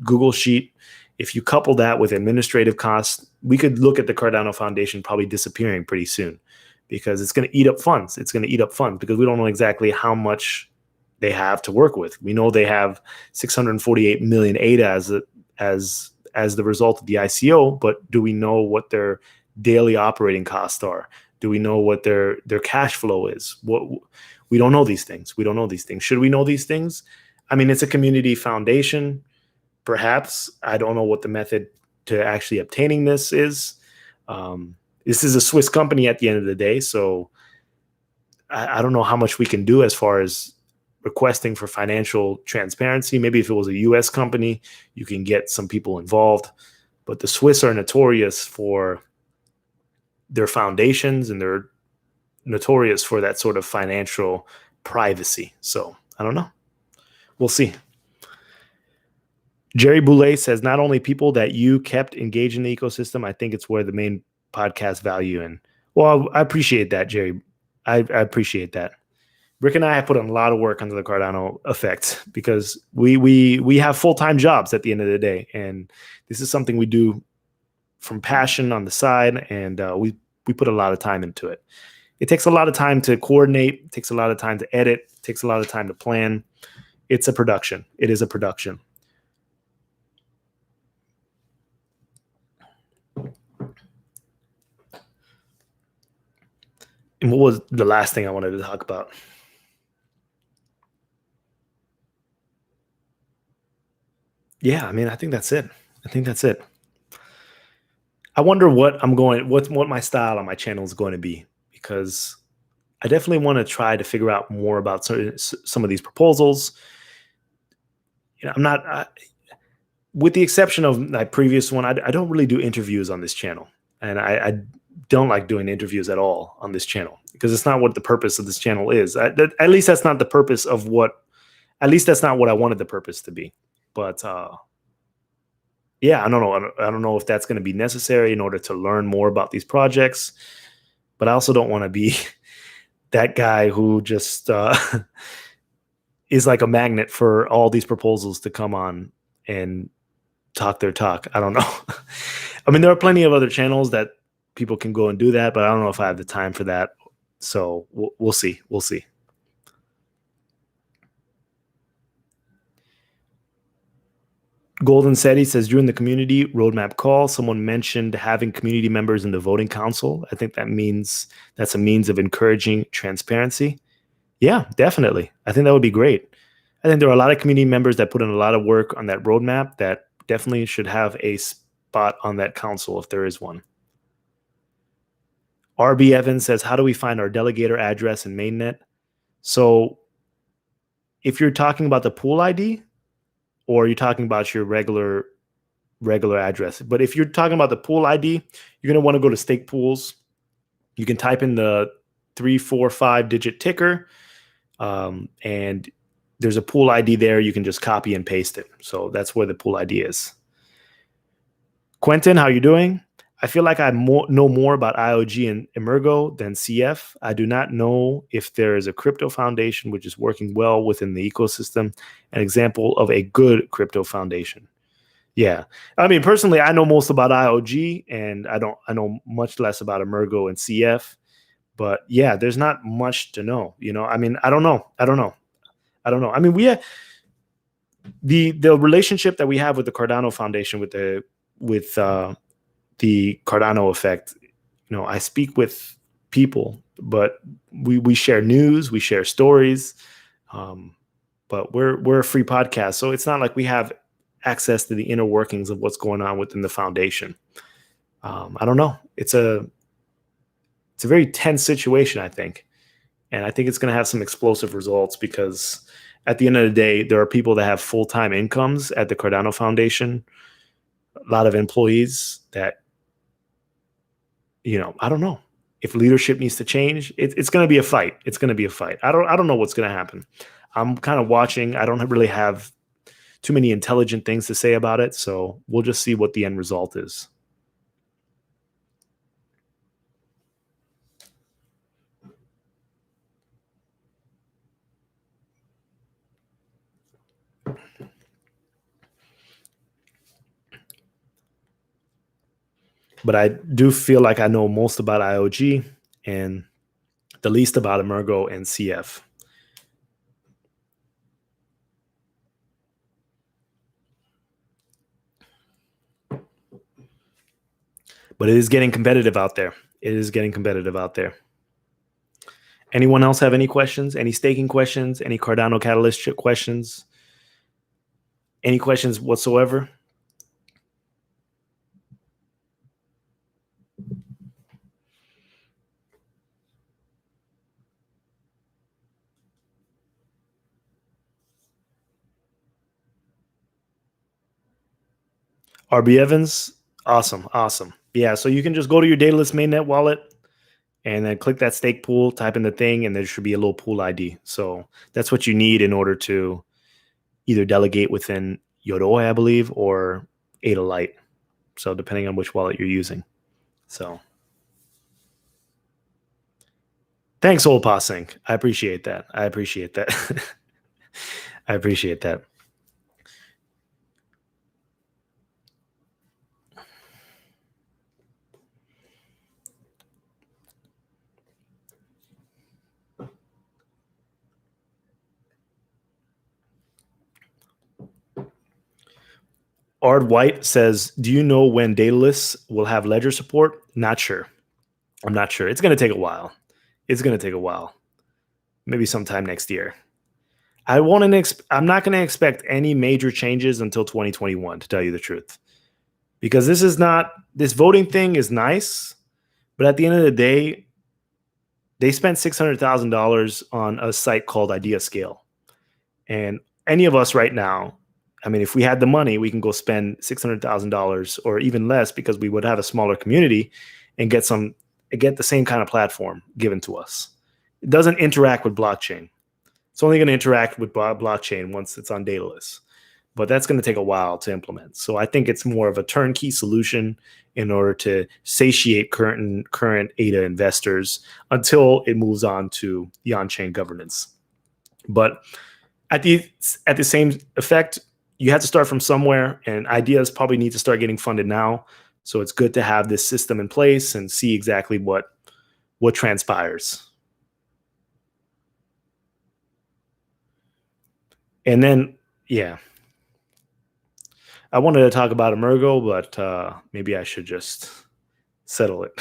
Google sheet, if you couple that with administrative costs, we could look at the Cardano Foundation probably disappearing pretty soon, because it's going to eat up funds. It's going to eat up funds because we don't know exactly how much they have to work with. We know they have 648 million ADA as the result of the ICO, but do we know what their daily operating costs are? Do we know what their cash flow is? We don't know these things. We don't know these things. Should we know these things? I mean, it's a community foundation. Perhaps. I don't know what the method to actually obtaining this is. This is a Swiss company at the end of the day, so I don't know how much we can do as far as requesting for financial transparency. Maybe if it was a US company, you can get some people involved, but the Swiss are notorious for their foundations, and they're notorious for that sort of financial privacy. So I don't know. We'll see. Jerry Boulay says, not only people that you kept engaged in the ecosystem, I think it's where the main podcast value in. Well, I appreciate that, Jerry. I appreciate that. Rick and I have put in a lot of work under the Cardano effect, because we have full-time jobs at the end of the day. And this is something we do from passion on the side, and we put a lot of time into it. It takes a lot of time to coordinate. It takes a lot of time to edit. It takes a lot of time to plan. It's a production. It is a production. And what was the last thing I wanted to talk about? Yeah, I mean, I think that's it. I wonder what my style on my channel is going to be, because I definitely want to try to figure out more about some of these proposals. You know, I'm not, with the exception of my previous one, I don't really do interviews on this channel, and I don't like doing interviews at all on this channel, because it's not what the purpose of this channel is. At least that's not the purpose of at least that's not what I wanted the purpose to be. But yeah, I don't know. I don't know if that's going to be necessary in order to learn more about these projects. But I also don't want to be that guy who just is like a magnet for all these proposals to come on and talk their talk. I don't know. I mean, there are plenty of other channels that people can go and do that, but I don't know if I have the time for that. So we'll see. We'll see. Golden Seti says, during the community roadmap call, someone mentioned having community members in the voting council. I think that's a means of encouraging transparency. Yeah, definitely. I think that would be great. I think there are a lot of community members that put in a lot of work on that roadmap that definitely should have a spot on that council if there is one. RB Evans says, how do we find our Delegator address in Mainnet? So if you're talking about the pool ID, or you're talking about your regular address. But if you're talking about the pool ID, you're going to want to go to Stake Pools. You can type in the 345 digit ticker, and there's a pool ID there. You can just copy and paste it. So that's where the pool ID is. Quentin, how you doing? I feel like I know more about IOG and Emergo than CF. I do not know if there is a crypto foundation which is working well within the ecosystem. An example of a good crypto foundation. Yeah, I mean, personally, I know most about IOG, and I know much less about Emergo and CF. But yeah, there's not much to know. You know, I mean, I don't know. I mean, we have the relationship that we have with the Cardano Foundation with the Cardano effect. You know, I speak with people but we share news, we share stories. But we're a free podcast, so it's not like we have access to the inner workings of what's going on within the foundation. I don't know. It's a very tense situation, I think. And I think it's going to have some explosive results because at the end of the day, there are people that have full-time incomes at the Cardano Foundation, a lot of employees that, I don't know if leadership needs to change. It's going to be a fight. It's going to be a fight. I don't know what's going to happen. I'm kind of watching. I don't really have too many intelligent things to say about it. So we'll just see what the end result is. But I do feel like I know most about IOG and the least about Emergo and CF. But it is getting competitive out there. It is getting competitive out there. Anyone else have any questions? Any staking questions? Any Cardano Catalyst questions? Any questions whatsoever? RB Evans, awesome. Yeah, so you can just go to your Daedalus mainnet wallet and then click that stake pool, type in the thing, and there should be a little pool ID. So that's what you need in order to either delegate within Yoroi, I believe, or Ada Lite. So depending on which wallet you're using. So thanks, Old Passing. I appreciate that. I appreciate that. Ard White says, do you know when Daedalus will have ledger support? Not sure. I'm not sure. It's going to take a while. Maybe sometime next year. I'm not going to expect any major changes until 2021, to tell you the truth. Because this voting thing is nice, but at the end of the day, they spent $600,000 on a site called Idea Scale. And any of us right now, I mean, if we had the money, we can go spend $600,000 or even less because we would have a smaller community and get the same kind of platform given to us. It doesn't interact with blockchain. It's only going to interact with blockchain once it's on Daedalus, but that's going to take a while to implement. So I think it's more of a turnkey solution in order to satiate current ADA investors until it moves on to the on-chain governance. But at the same effect, you have to start from somewhere, and ideas probably need to start getting funded now. So it's good to have this system in place and see exactly what transpires. And then, yeah, I wanted to talk about Emergo, but maybe I should just settle it.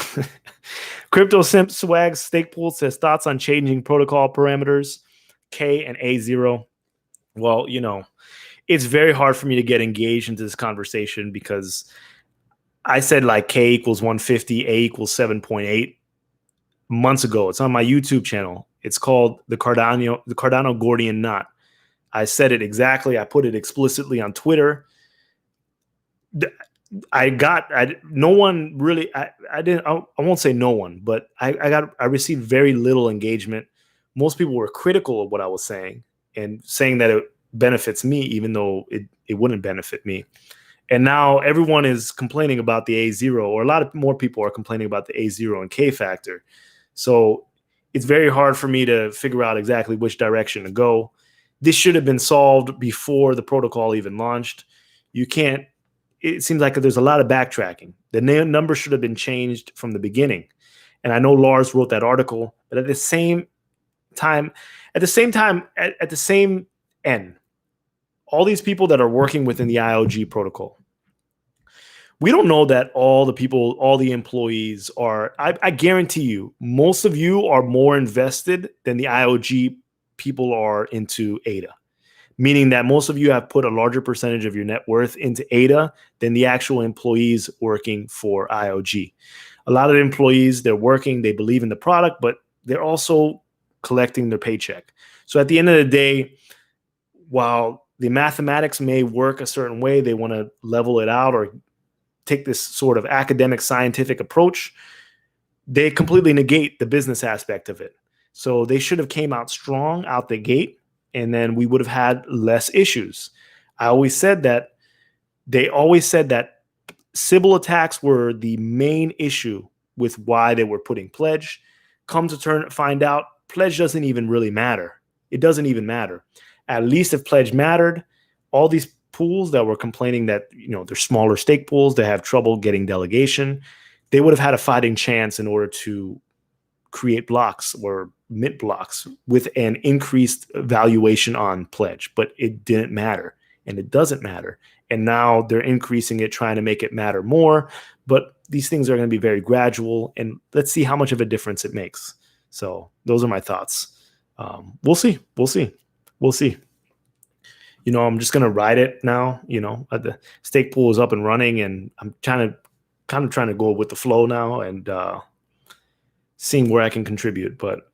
Crypto Simp Swag Stake Pool says thoughts on changing protocol parameters, K and A0. Well, it's very hard for me to get engaged into this conversation because I said like K equals 150, A equals 7.8 months ago. It's on my YouTube channel. It's called the Cardano Gordian Knot. I said it exactly. I put it explicitly on Twitter. I won't say no one, but I received very little engagement. Most people were critical of what I was saying and saying that it benefits me, even though it wouldn't benefit me. And now everyone is complaining about the A0, or a lot of more people are complaining about the A0 and K factor. So it's very hard for me to figure out exactly which direction to go. This should have been solved before the protocol even launched. It seems like there's a lot of backtracking. The number should have been changed from the beginning. And I know Lars wrote that article, but at the same end, all these people that are working within the IOG protocol, We don't know that all the people, all the employees are, I guarantee you, most of you are more invested than the IOG people are into ADA, meaning that most of you have put a larger percentage of your net worth into ADA than the actual employees working for IOG. A lot of the employees, they're working, they believe in the product, but they're also collecting their paycheck. So at the end of the day, while the mathematics may work a certain way, they want to level it out or take this sort of academic scientific approach, they completely negate the business aspect of it. So they should have came out strong out the gate, and then we would have had less issues. They always said that Sybil attacks were the main issue with why they were putting pledge. Come to find out, pledge doesn't even really matter. It doesn't even matter. At least if pledge mattered, all these pools that were complaining that, they're smaller stake pools, they have trouble getting delegation, they would have had a fighting chance in order to create blocks or mint blocks with an increased valuation on pledge. But it didn't matter, and it doesn't matter. And now they're increasing it, trying to make it matter more. But these things are going to be very gradual, and let's see how much of a difference it makes. So those are my thoughts. We'll see. I'm just going to ride it now. The stake pool is up and running, and I'm kind of trying to go with the flow now and seeing where I can contribute. But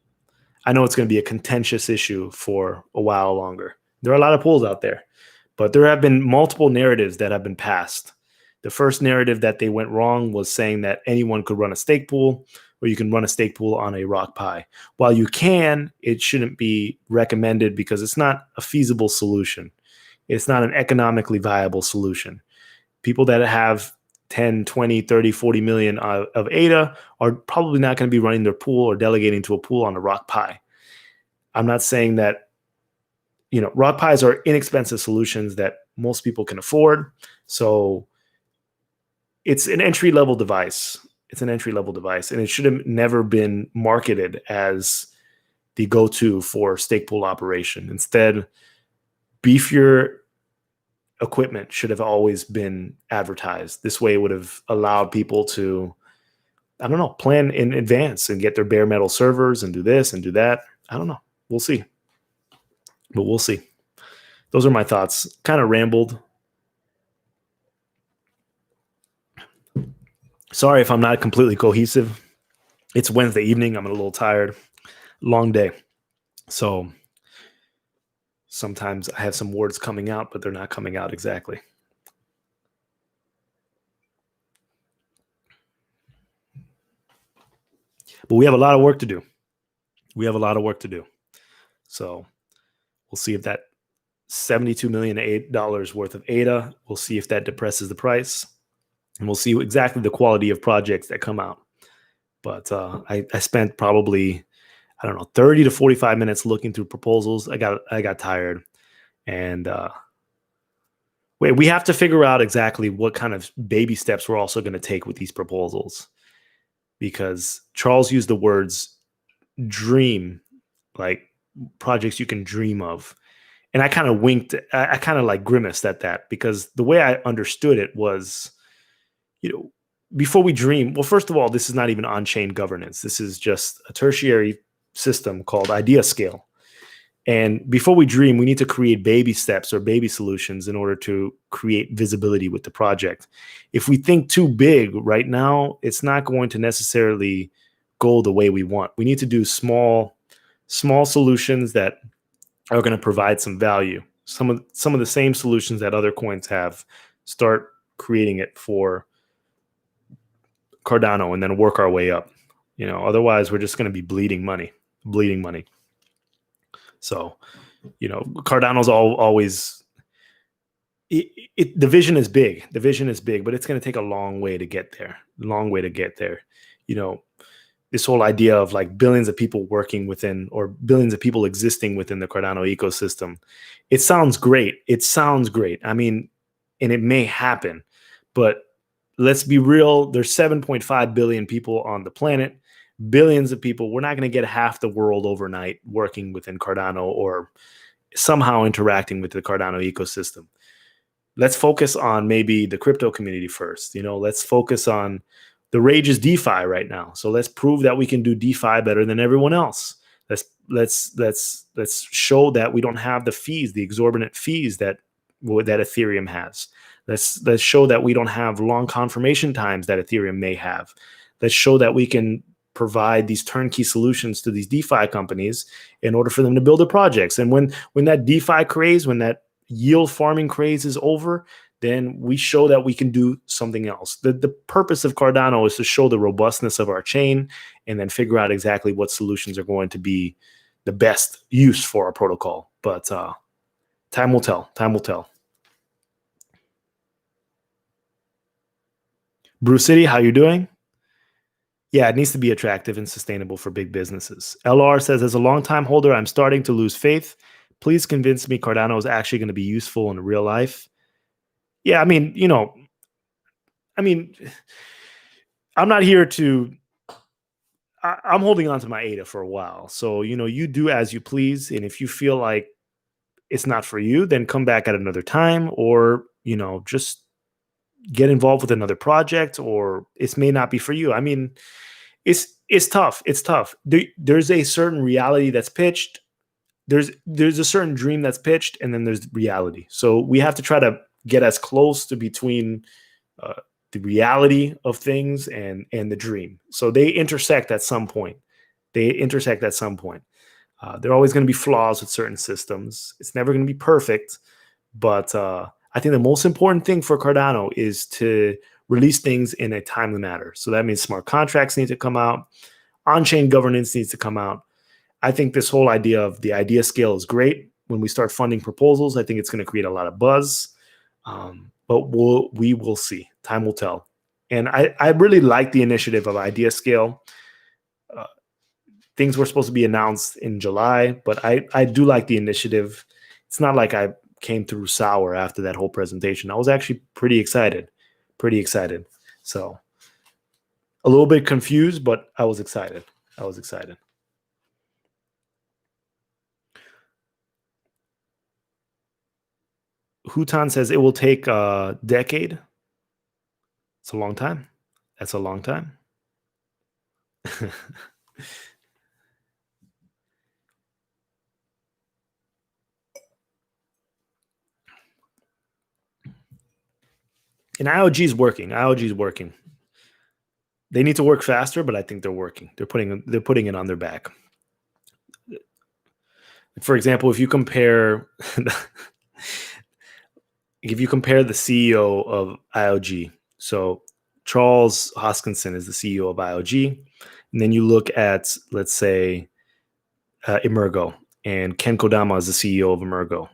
I know it's going to be a contentious issue for a while longer. There are a lot of pools out there, but there have been multiple narratives that have been passed. The first narrative that they went wrong was saying that anyone could run a stake pool, or you can run a stake pool on a rock pie. While you can, it shouldn't be recommended because it's not a feasible solution. It's not an economically viable solution. People that have 10, 20, 30, 40 million of ADA are probably not going to be running their pool or delegating to a pool on a rock pie. I'm not saying that, rock pies are inexpensive solutions that most people can afford. So it's an entry-level device. And it should have never been marketed as the go-to for stake pool operation. Instead, beefier equipment should have always been advertised. This way it would have allowed people to, plan in advance and get their bare metal servers and do this and do that. I don't know. We'll see. But we'll see. Those are my thoughts. Kind of rambled. Sorry if I'm not completely cohesive. It's Wednesday evening. I'm a little tired. Long day. So sometimes I have some words coming out, but they're not coming out exactly. But we have a lot of work to do. So we'll see if that $72 million worth of ADA, we'll see if that depresses the price. And we'll see exactly the quality of projects that come out. But I spent probably, 30 to 45 minutes looking through proposals. I got tired. And we have to figure out exactly what kind of baby steps we're also going to take with these proposals. Because Charles used the words dream, like projects you can dream of. And I kind of winked. I kind of like grimaced at that, because the way I understood it was, before we dream, well, first of all, this is not even on-chain governance. This is just a tertiary system called idea scale. And before we dream, we need to create baby steps or baby solutions in order to create visibility with the project. If we think too big right now, it's not going to necessarily go the way we want. We need to do small solutions that are going to provide some value. Some of the same solutions that other coins have, start creating it for Cardano and then work our way up. Otherwise we're just going to be bleeding money. So, Cardano's always, the vision is big. But it's going to take a long way to get there. This whole idea of like billions of people working within, or billions of people existing within the Cardano ecosystem. It sounds great. I mean, and it may happen, but let's be real. There's 7.5 billion people on the planet, billions of people. We're not going to get half the world overnight working within Cardano or somehow interacting with the Cardano ecosystem. let's focus on maybe the crypto community first. Let's focus on the rage is DeFi right now. So let's prove that we can do DeFi better than everyone else. Let's show that we don't have the fees, the exorbitant fees that Ethereum has. Let's show that we don't have long confirmation times that Ethereum may have. Let's show that we can provide these turnkey solutions to these DeFi companies in order for them to build their projects. And when that DeFi craze, when that yield farming craze is over, then we show that we can do something else. The purpose of Cardano is to show the robustness of our chain and then figure out exactly what solutions are going to be the best use for our protocol. But time will tell. Time will tell. Bruce City, how you doing? Yeah, it needs to be attractive and sustainable for big businesses. LR says, as a longtime holder, I'm starting to lose faith. Please convince me Cardano is actually going to be useful in real life. Yeah, I mean, I'm not here to, I'm holding on to my ADA for a while. So, you do as you please. And if you feel like it's not for you, then come back at another time, or, just get involved with another project, or it may not be for you. I mean, it's tough. It's tough. There's a certain reality that's pitched. There's a certain dream that's pitched, and then there's reality. So we have to try to get as close to between the reality of things and the dream. So they intersect at some point. There are always going to be flaws with certain systems. It's never going to be perfect, but I think the most important thing for Cardano is to release things in a timely manner. So that means smart contracts need to come out. On-chain governance needs to come out. I think this whole idea of the idea scale is great. When we start funding proposals, I think it's going to create a lot of buzz. But we will see. Time will tell. And I really like the initiative of idea scale. Things were supposed to be announced in July, but I do like the initiative. It's not like I came through sour after that whole presentation. I was actually pretty excited. So a little bit confused, but I was excited. Hutan says it will take a decade. It's a long time. That's a long time. And IOG is working. They need to work faster, but I think they're working. They're putting it on their back. For example, if you compare the CEO of IOG, so Charles Hoskinson is the CEO of IOG, and then you look at, let's say, Emergo, and Ken Kodama is the CEO of Emergo,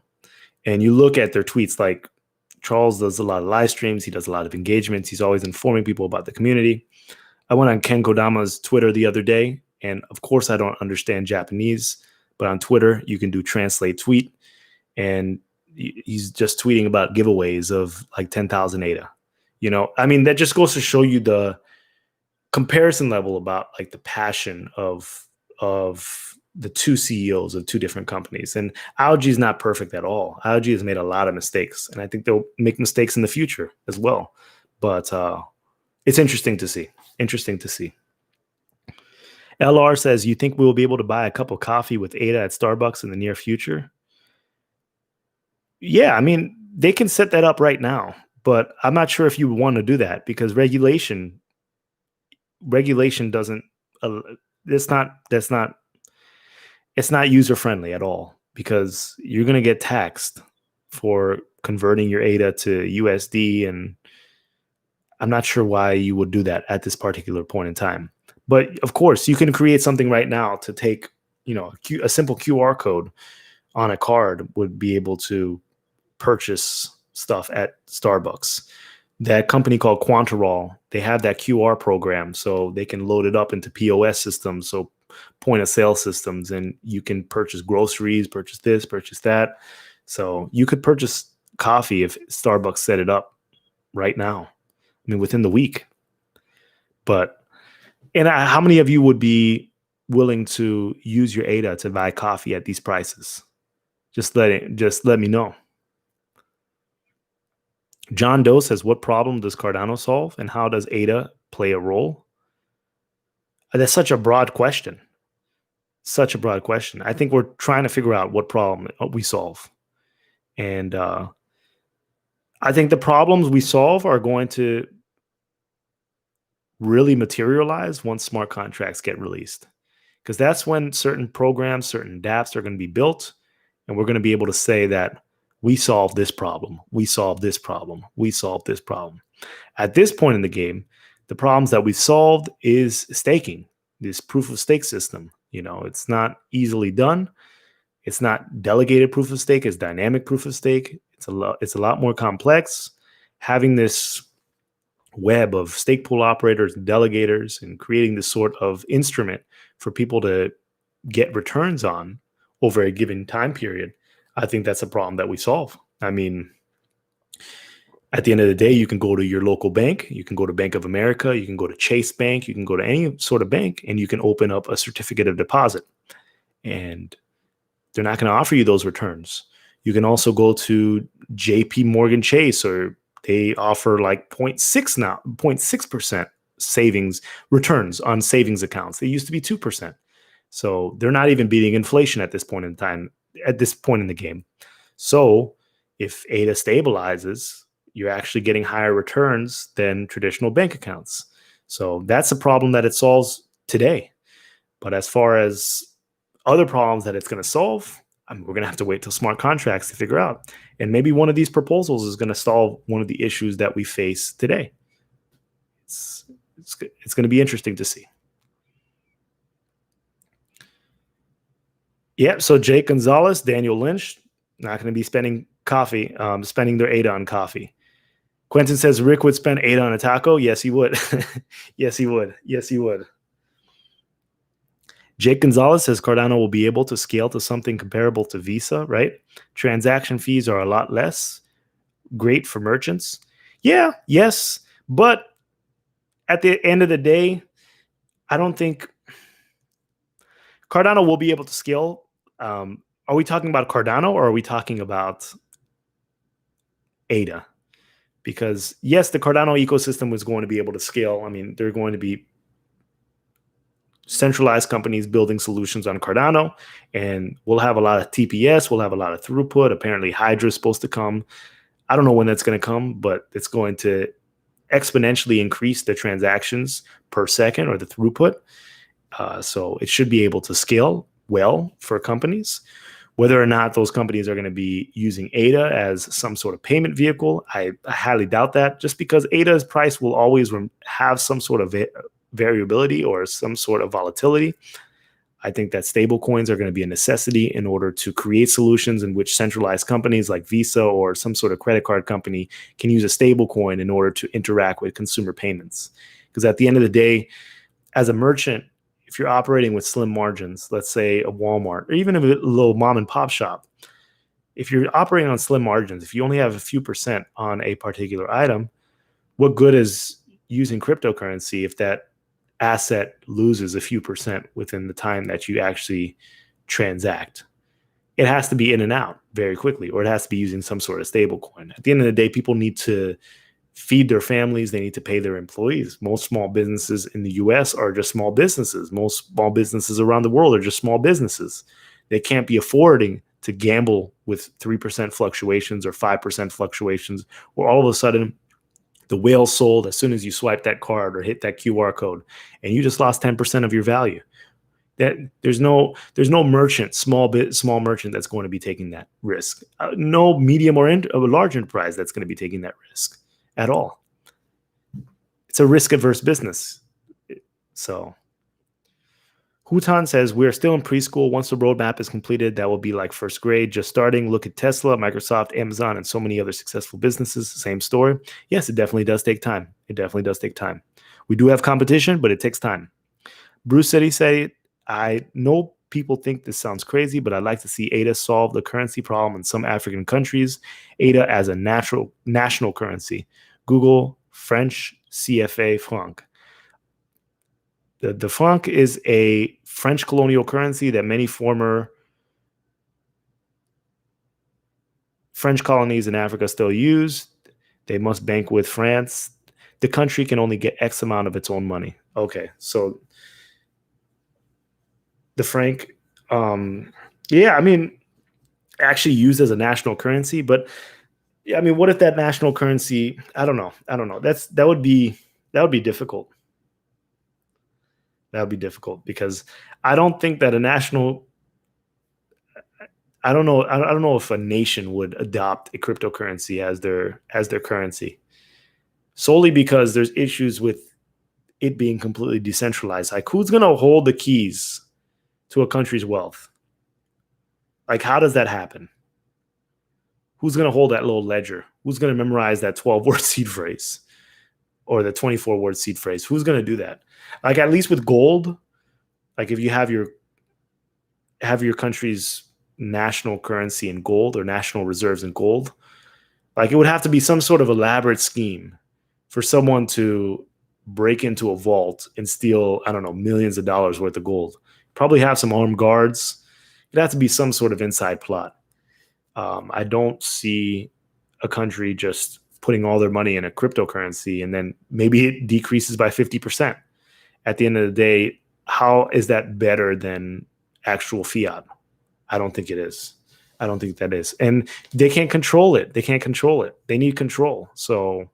and you look at their tweets, like Charles does a lot of live streams, he does a lot of engagements, he's always informing people about the community. I went on Ken Kodama's Twitter the other day, and of course I don't understand Japanese, but on Twitter you can do translate tweet, and he's just tweeting about giveaways of like 10,000 ADA. I mean, that just goes to show you the comparison level about like the passion of the two CEOs of two different companies. And IOG is not perfect at all. IOG has made a lot of mistakes, and I think they'll make mistakes in the future as well. But it's interesting to see. LR says, you think we'll be able to buy a cup of coffee with ADA at Starbucks in the near future? Yeah, I mean, they can set that up right now, but I'm not sure if you want to do that, because regulation doesn't, it's not user friendly at all, because you're going to get taxed for converting your ADA to USD, and I'm not sure why you would do that at this particular point in time. But of course, you can create something right now to take, a simple QR code on a card would be able to purchase stuff at Starbucks. That company called Quantarol, they have that QR program, so they can load it up into POS systems, so point of sale systems, and you can purchase groceries, purchase this, purchase that. So you could purchase coffee if Starbucks set it up right now. I mean, within the week. How many of you would be willing to use your ADA to buy coffee at these prices? Just let me know. John Doe says, what problem does Cardano solve and how does ADA play a role? That's such a broad question. Such a broad question. I think we're trying to figure out what problem we solve. And I think the problems we solve are going to really materialize once smart contracts get released. Because that's when certain programs, certain dApps are going to be built. And we're going to be able to say that we solved this problem. We solved this problem. We solved this problem. At this point in the game, the problems that we solved is staking, this proof of stake system. It's not easily done. It's not delegated proof of stake. It's dynamic proof of stake. It's a lot more complex. Having this web of stake pool operators and delegators and creating this sort of instrument for people to get returns on over a given time period, I think that's a problem that we solve. I mean, at the end of the day, you can go to your local bank, you can go to Bank of America, you can go to Chase Bank, you can go to any sort of bank, and you can open up a certificate of deposit. And they're not going to offer you those returns. You can also go to JP Morgan Chase, or they offer like 0.6% savings returns on savings accounts. They used to be 2%. So they're not even beating inflation at this point in time, at this point in the game. So if ADA stabilizes, you're actually getting higher returns than traditional bank accounts. So that's a problem that it solves today. But as far as other problems that it's going to solve, we're going to have to wait till smart contracts to figure out. And maybe one of these proposals is going to solve one of the issues that we face today. It's going to be interesting to see. Yeah, so Jake Gonzalez, Daniel Lynch, not going to be spending their ADA on coffee. Quentin says Rick would spend ADA on a taco. Yes, he would. Yes, he would. Yes, he would. Jake Gonzalez says Cardano will be able to scale to something comparable to Visa, right? Transaction fees are a lot less. Great for merchants. Yeah, yes. But at the end of the day, I don't think Cardano will be able to scale. Are we talking about Cardano or are we talking about ADA? Because yes, the Cardano ecosystem is going to be able to scale. I mean, there are going to be centralized companies building solutions on Cardano, and we'll have a lot of TPS, we'll have a lot of throughput. Apparently Hydra is supposed to come. I don't know when that's going to come, but it's going to exponentially increase the transactions per second, or the throughput. So it should be able to scale well for companies. Whether or not those companies are going to be using ADA as some sort of payment vehicle, I highly doubt that, just because ADA's price will always have some sort of variability or some sort of volatility. I think that stable coins are going to be a necessity in order to create solutions in which centralized companies like Visa or some sort of credit card company can use a stable coin in order to interact with consumer payments. Because at the end of the day, as a merchant, if you're operating with slim margins, let's say a Walmart or even a little mom and pop shop, if you're operating on slim margins, if you only have a few percent on a particular item, what good is using cryptocurrency if that asset loses a few percent within the time that you actually transact? It has to be in and out very quickly, or it has to be using some sort of stable coin. At the end of the day, people need to feed their families. They need to pay their employees. Most small businesses in the US are just small businesses. Most small businesses around the world are just small businesses. They can't be affording to gamble with 3% fluctuations or 5% fluctuations, or all of a sudden the whale sold as soon as you swipe that card or hit that QR code, and you just lost 10% of your value. That there's no merchant, small merchant that's going to be taking that risk. No medium or large enterprise that's going to be taking that risk at all. It's a risk-averse business. So Hutan says, we're still in preschool. Once the roadmap is completed, that will be like first grade, just starting. Look at Tesla, Microsoft, Amazon, and so many other successful businesses. Same story. Yes, it definitely does take time. It definitely does take time. We do have competition, but it takes time. Bruce said, I know people think this sounds crazy, but I'd like to see ADA solve the currency problem in some African countries. ADA as a national currency. Google French CFA franc. The franc is a French colonial currency that many former French colonies in Africa still use. They must bank with France. The country can only get X amount of its own money. Okay, so the franc, yeah, I mean, actually used as a national currency, but yeah, I mean, what if that national currency? I don't know. That would be difficult. That would be difficult because I don't think that a national. I don't know. I don't know if a nation would adopt a cryptocurrency as their currency solely because there's issues with it being completely decentralized. Like, who's going to hold the keys to a country's wealth? Like, how does that happen? Who's going to hold that little ledger? Who's going to memorize that 12-word seed phrase or the 24-word seed phrase? Who's going to do that? Like, at least with gold, like if you have your country's national currency in gold or national reserves in gold, like it would have to be some sort of elaborate scheme for someone to break into a vault and steal, I don't know, millions of dollars worth of gold. Probably have some armed guards. It'd have to be some sort of inside plot. I don't see a country just putting all their money in a cryptocurrency and then maybe it decreases by 50%. At the end of the day, how is that better than actual fiat? I don't think it is. I don't think that is. And they can't control it. They can't control it. They need control. So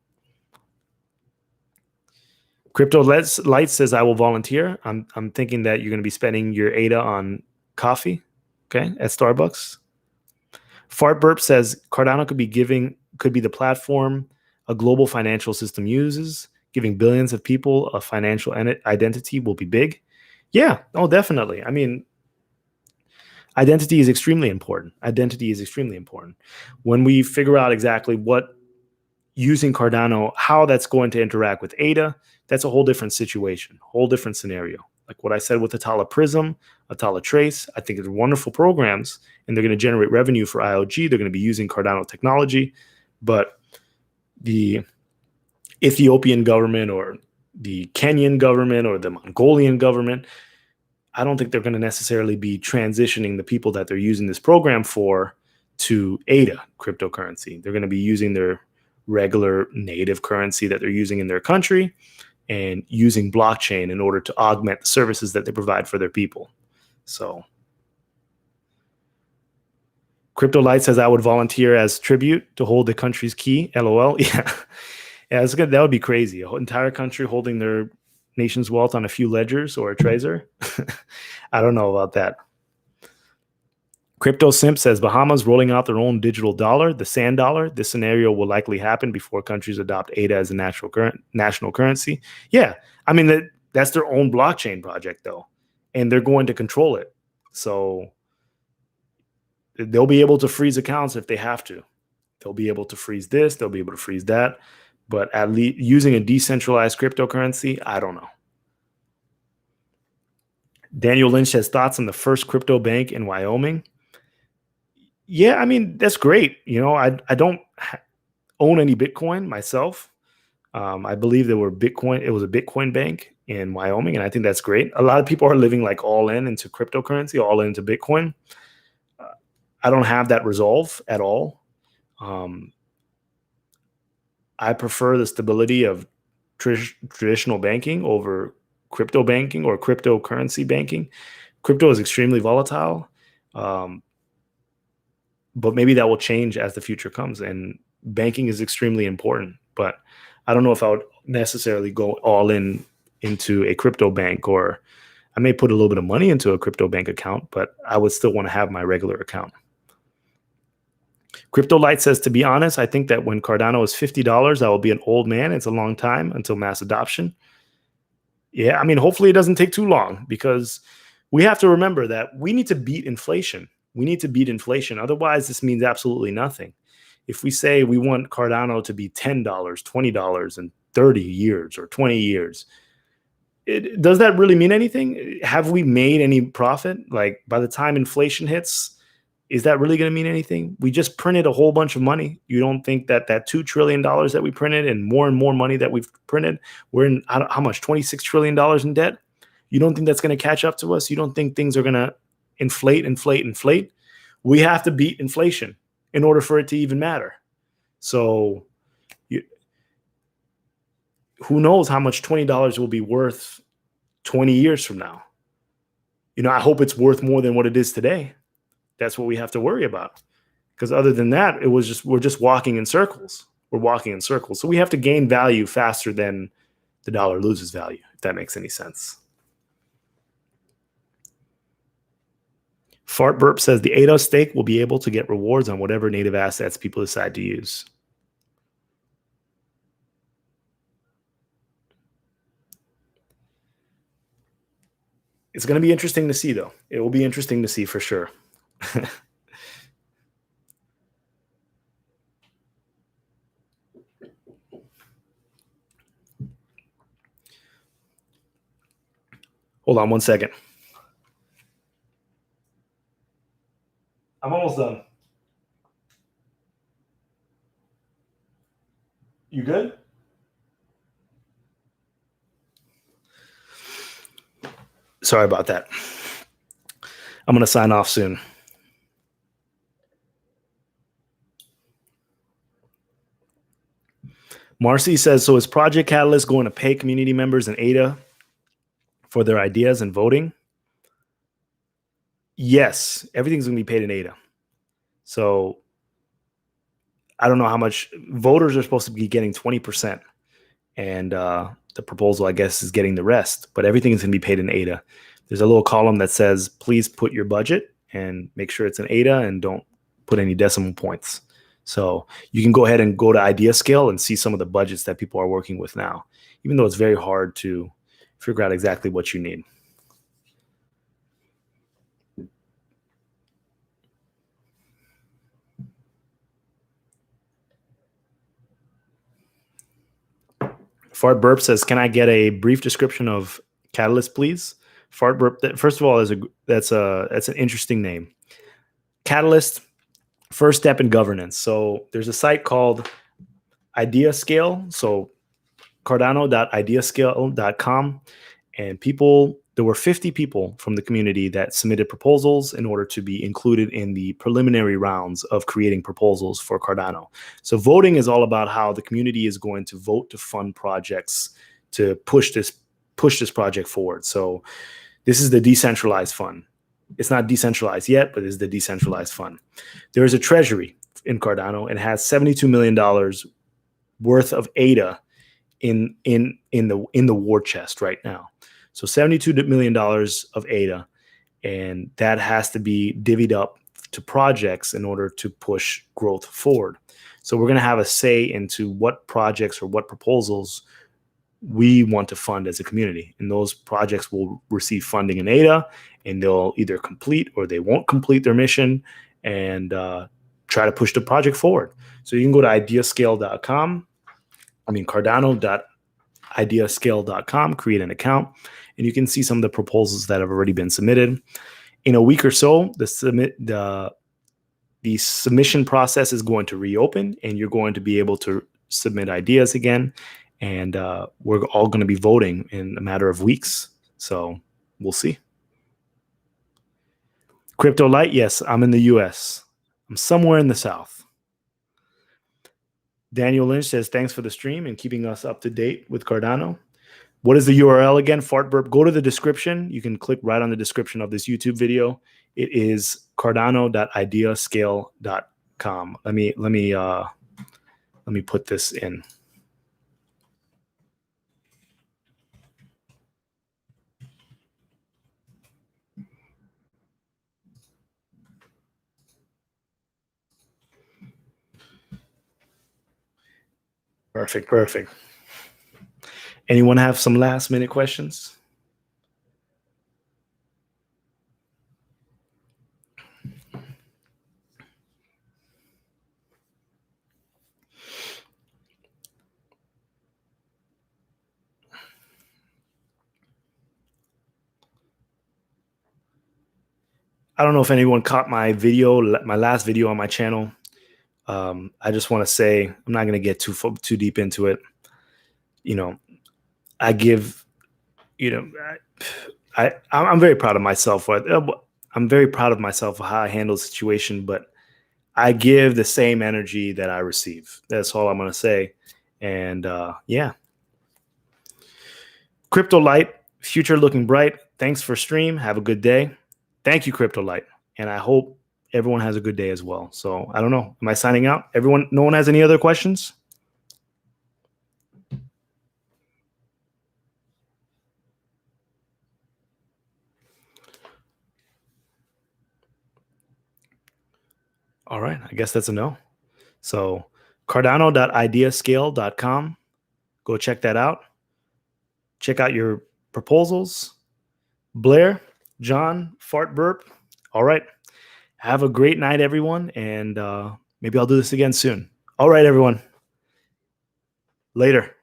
Crypto Light says, I will volunteer. I'm thinking that you're going to be spending your ADA on coffee, okay, at Starbucks. Fart Burp says Cardano could be the platform a global financial system uses. Giving billions of people a financial identity will be big. Yeah, oh, definitely. I mean, identity is extremely important. Identity is extremely important. When we figure out exactly what using Cardano, how that's going to interact with ADA, that's a whole different situation, whole different scenario. Like what I said with Atala Prism, Atala Trace, I think they're wonderful programs and they're going to generate revenue for IOG. They're going to be using Cardano technology, but the Ethiopian government or the Kenyan government or the Mongolian government, I don't think they're going to necessarily be transitioning the people that they're using this program for to ADA cryptocurrency. They're going to be using their regular native currency that they're using in their country and using blockchain in order to augment the services that they provide for their people. So Crypto Light says, I would volunteer as tribute to hold the country's key. LOL. Yeah. Yeah, it's good. That would be crazy. An entire country holding their nation's wealth on a few ledgers or a Trezor. I don't know about that. Crypto Simp says Bahamas rolling out their own digital dollar, the sand dollar. This scenario will likely happen before countries adopt ADA as a national currency. Yeah, I mean, that's their own blockchain project, though, and they're going to control it. So they'll be able to freeze accounts if they have to. They'll be able to freeze this. They'll be able to freeze that. But at least using a decentralized cryptocurrency, I don't know. Daniel Lynch has thoughts on the first crypto bank in Wyoming. Yeah, I mean, that's great. You know, I don't own any Bitcoin myself. I believe there were Bitcoin. It was a Bitcoin bank in Wyoming, and I think that's great. A lot of people are living like all in into cryptocurrency, all into Bitcoin. I don't have that resolve at all. I prefer the stability of traditional banking over crypto banking or cryptocurrency banking. Crypto is extremely volatile, but maybe that will change as the future comes. And banking is extremely important, but I don't know if I would necessarily go all in into a crypto bank, or I may put a little bit of money into a crypto bank account, but I would still want to have my regular account. Crypto Light says, to be honest, I think that when Cardano is $50, I will be an old man. It's a long time until mass adoption. Yeah, I mean, hopefully it doesn't take too long, because we have to remember that we need to beat inflation. We need to beat inflation. Otherwise, this means absolutely nothing. If we say we want Cardano to be $10, $20 in 30 years or 20 years, does that really mean anything? Have we made any profit? Like, by the time inflation hits, is that really going to mean anything? We just printed a whole bunch of money. You don't think that $2 trillion that we printed and more money that we've printed, we're in how much, $26 trillion in debt? You don't think that's going to catch up to us? You don't think things are going to inflate? We have to beat inflation in order for it to even matter. So who knows how much $20 will be worth 20 years from now. I hope it's worth more than what it is today. That's what we have to worry about. Because other than that, we're just walking in circles. We're walking in circles. So we have to gain value faster than the dollar loses value, if that makes any sense. Fart Burp says the ADA stake will be able to get rewards on whatever native assets people decide to use. It's going to be interesting to see, though. It will be interesting to see for sure. Hold on one second. I'm almost done. You good? Sorry about that. I'm going to sign off soon. Marcy says, so is Project Catalyst going to pay community members in ADA for their ideas and voting? Yes, everything's going to be paid in ADA. So I don't know how much voters are supposed to be getting 20%. And the proposal, I guess, is getting the rest. But everything is going to be paid in ADA. There's a little column that says, please put your budget and make sure it's in ADA and don't put any decimal points. So you can go ahead and go to Idea Scale and see some of the budgets that people are working with now, even though it's very hard to figure out exactly what you need. Fart Burp says, can I get a brief description of Catalyst, please? Fart Burp, first of all, that's an interesting name. Catalyst, first step in governance. So there's a site called Idea Scale. So Cardano.ideascale.com. And there were 50 people from the community that submitted proposals in order to be included in the preliminary rounds of creating proposals for Cardano. So voting is all about how the community is going to vote to fund projects to push this project forward. So this is the decentralized fund. It's not decentralized yet, but it's the decentralized fund. There is a treasury in Cardano and has $72 million worth of ADA in the war chest right now. So $72 million of ADA, and that has to be divvied up to projects in order to push growth forward. So we're going to have a say into what projects or what proposals we want to fund as a community. And those projects will receive funding in ADA, and they'll either complete or they won't complete their mission and try to push the project forward. So you can go to Cardano.ideascale.com, create an account, and you can see some of the proposals that have already been submitted. In a week or so, the submission process is going to reopen, and you're going to be able to submit ideas again. And we're all going to be voting in a matter of weeks. So we'll see. Crypto Light, yes, I'm in the US. I'm somewhere in the South. Daniel Lynch says, thanks for the stream and keeping us up to date with Cardano. What is the URL again? Fart Burp. Go to the description. You can click right on the description of this YouTube video. It is Cardano.ideascale.com. Let me put this in. Perfect. Anyone have some last minute questions? I don't know if anyone caught my last video on my channel. I just want to say, I'm not going to get too deep into it. I give, I'm very proud of myself. I'm very proud of myself for how I handle the situation, but I give the same energy that I receive. That's all I'm going to say. And yeah. Crypto Light, future looking bright. Thanks for stream. Have a good day. Thank you, Crypto Light. And I hope everyone has a good day as well. So I don't know. Am I signing out? Everyone, no one has any other questions? All right. I guess that's a no. So cardano.ideascale.com. Go check that out. Check out your proposals. Blair, John, fart burp. All right. Have a great night, everyone. And maybe I'll do this again soon. All right, everyone. Later.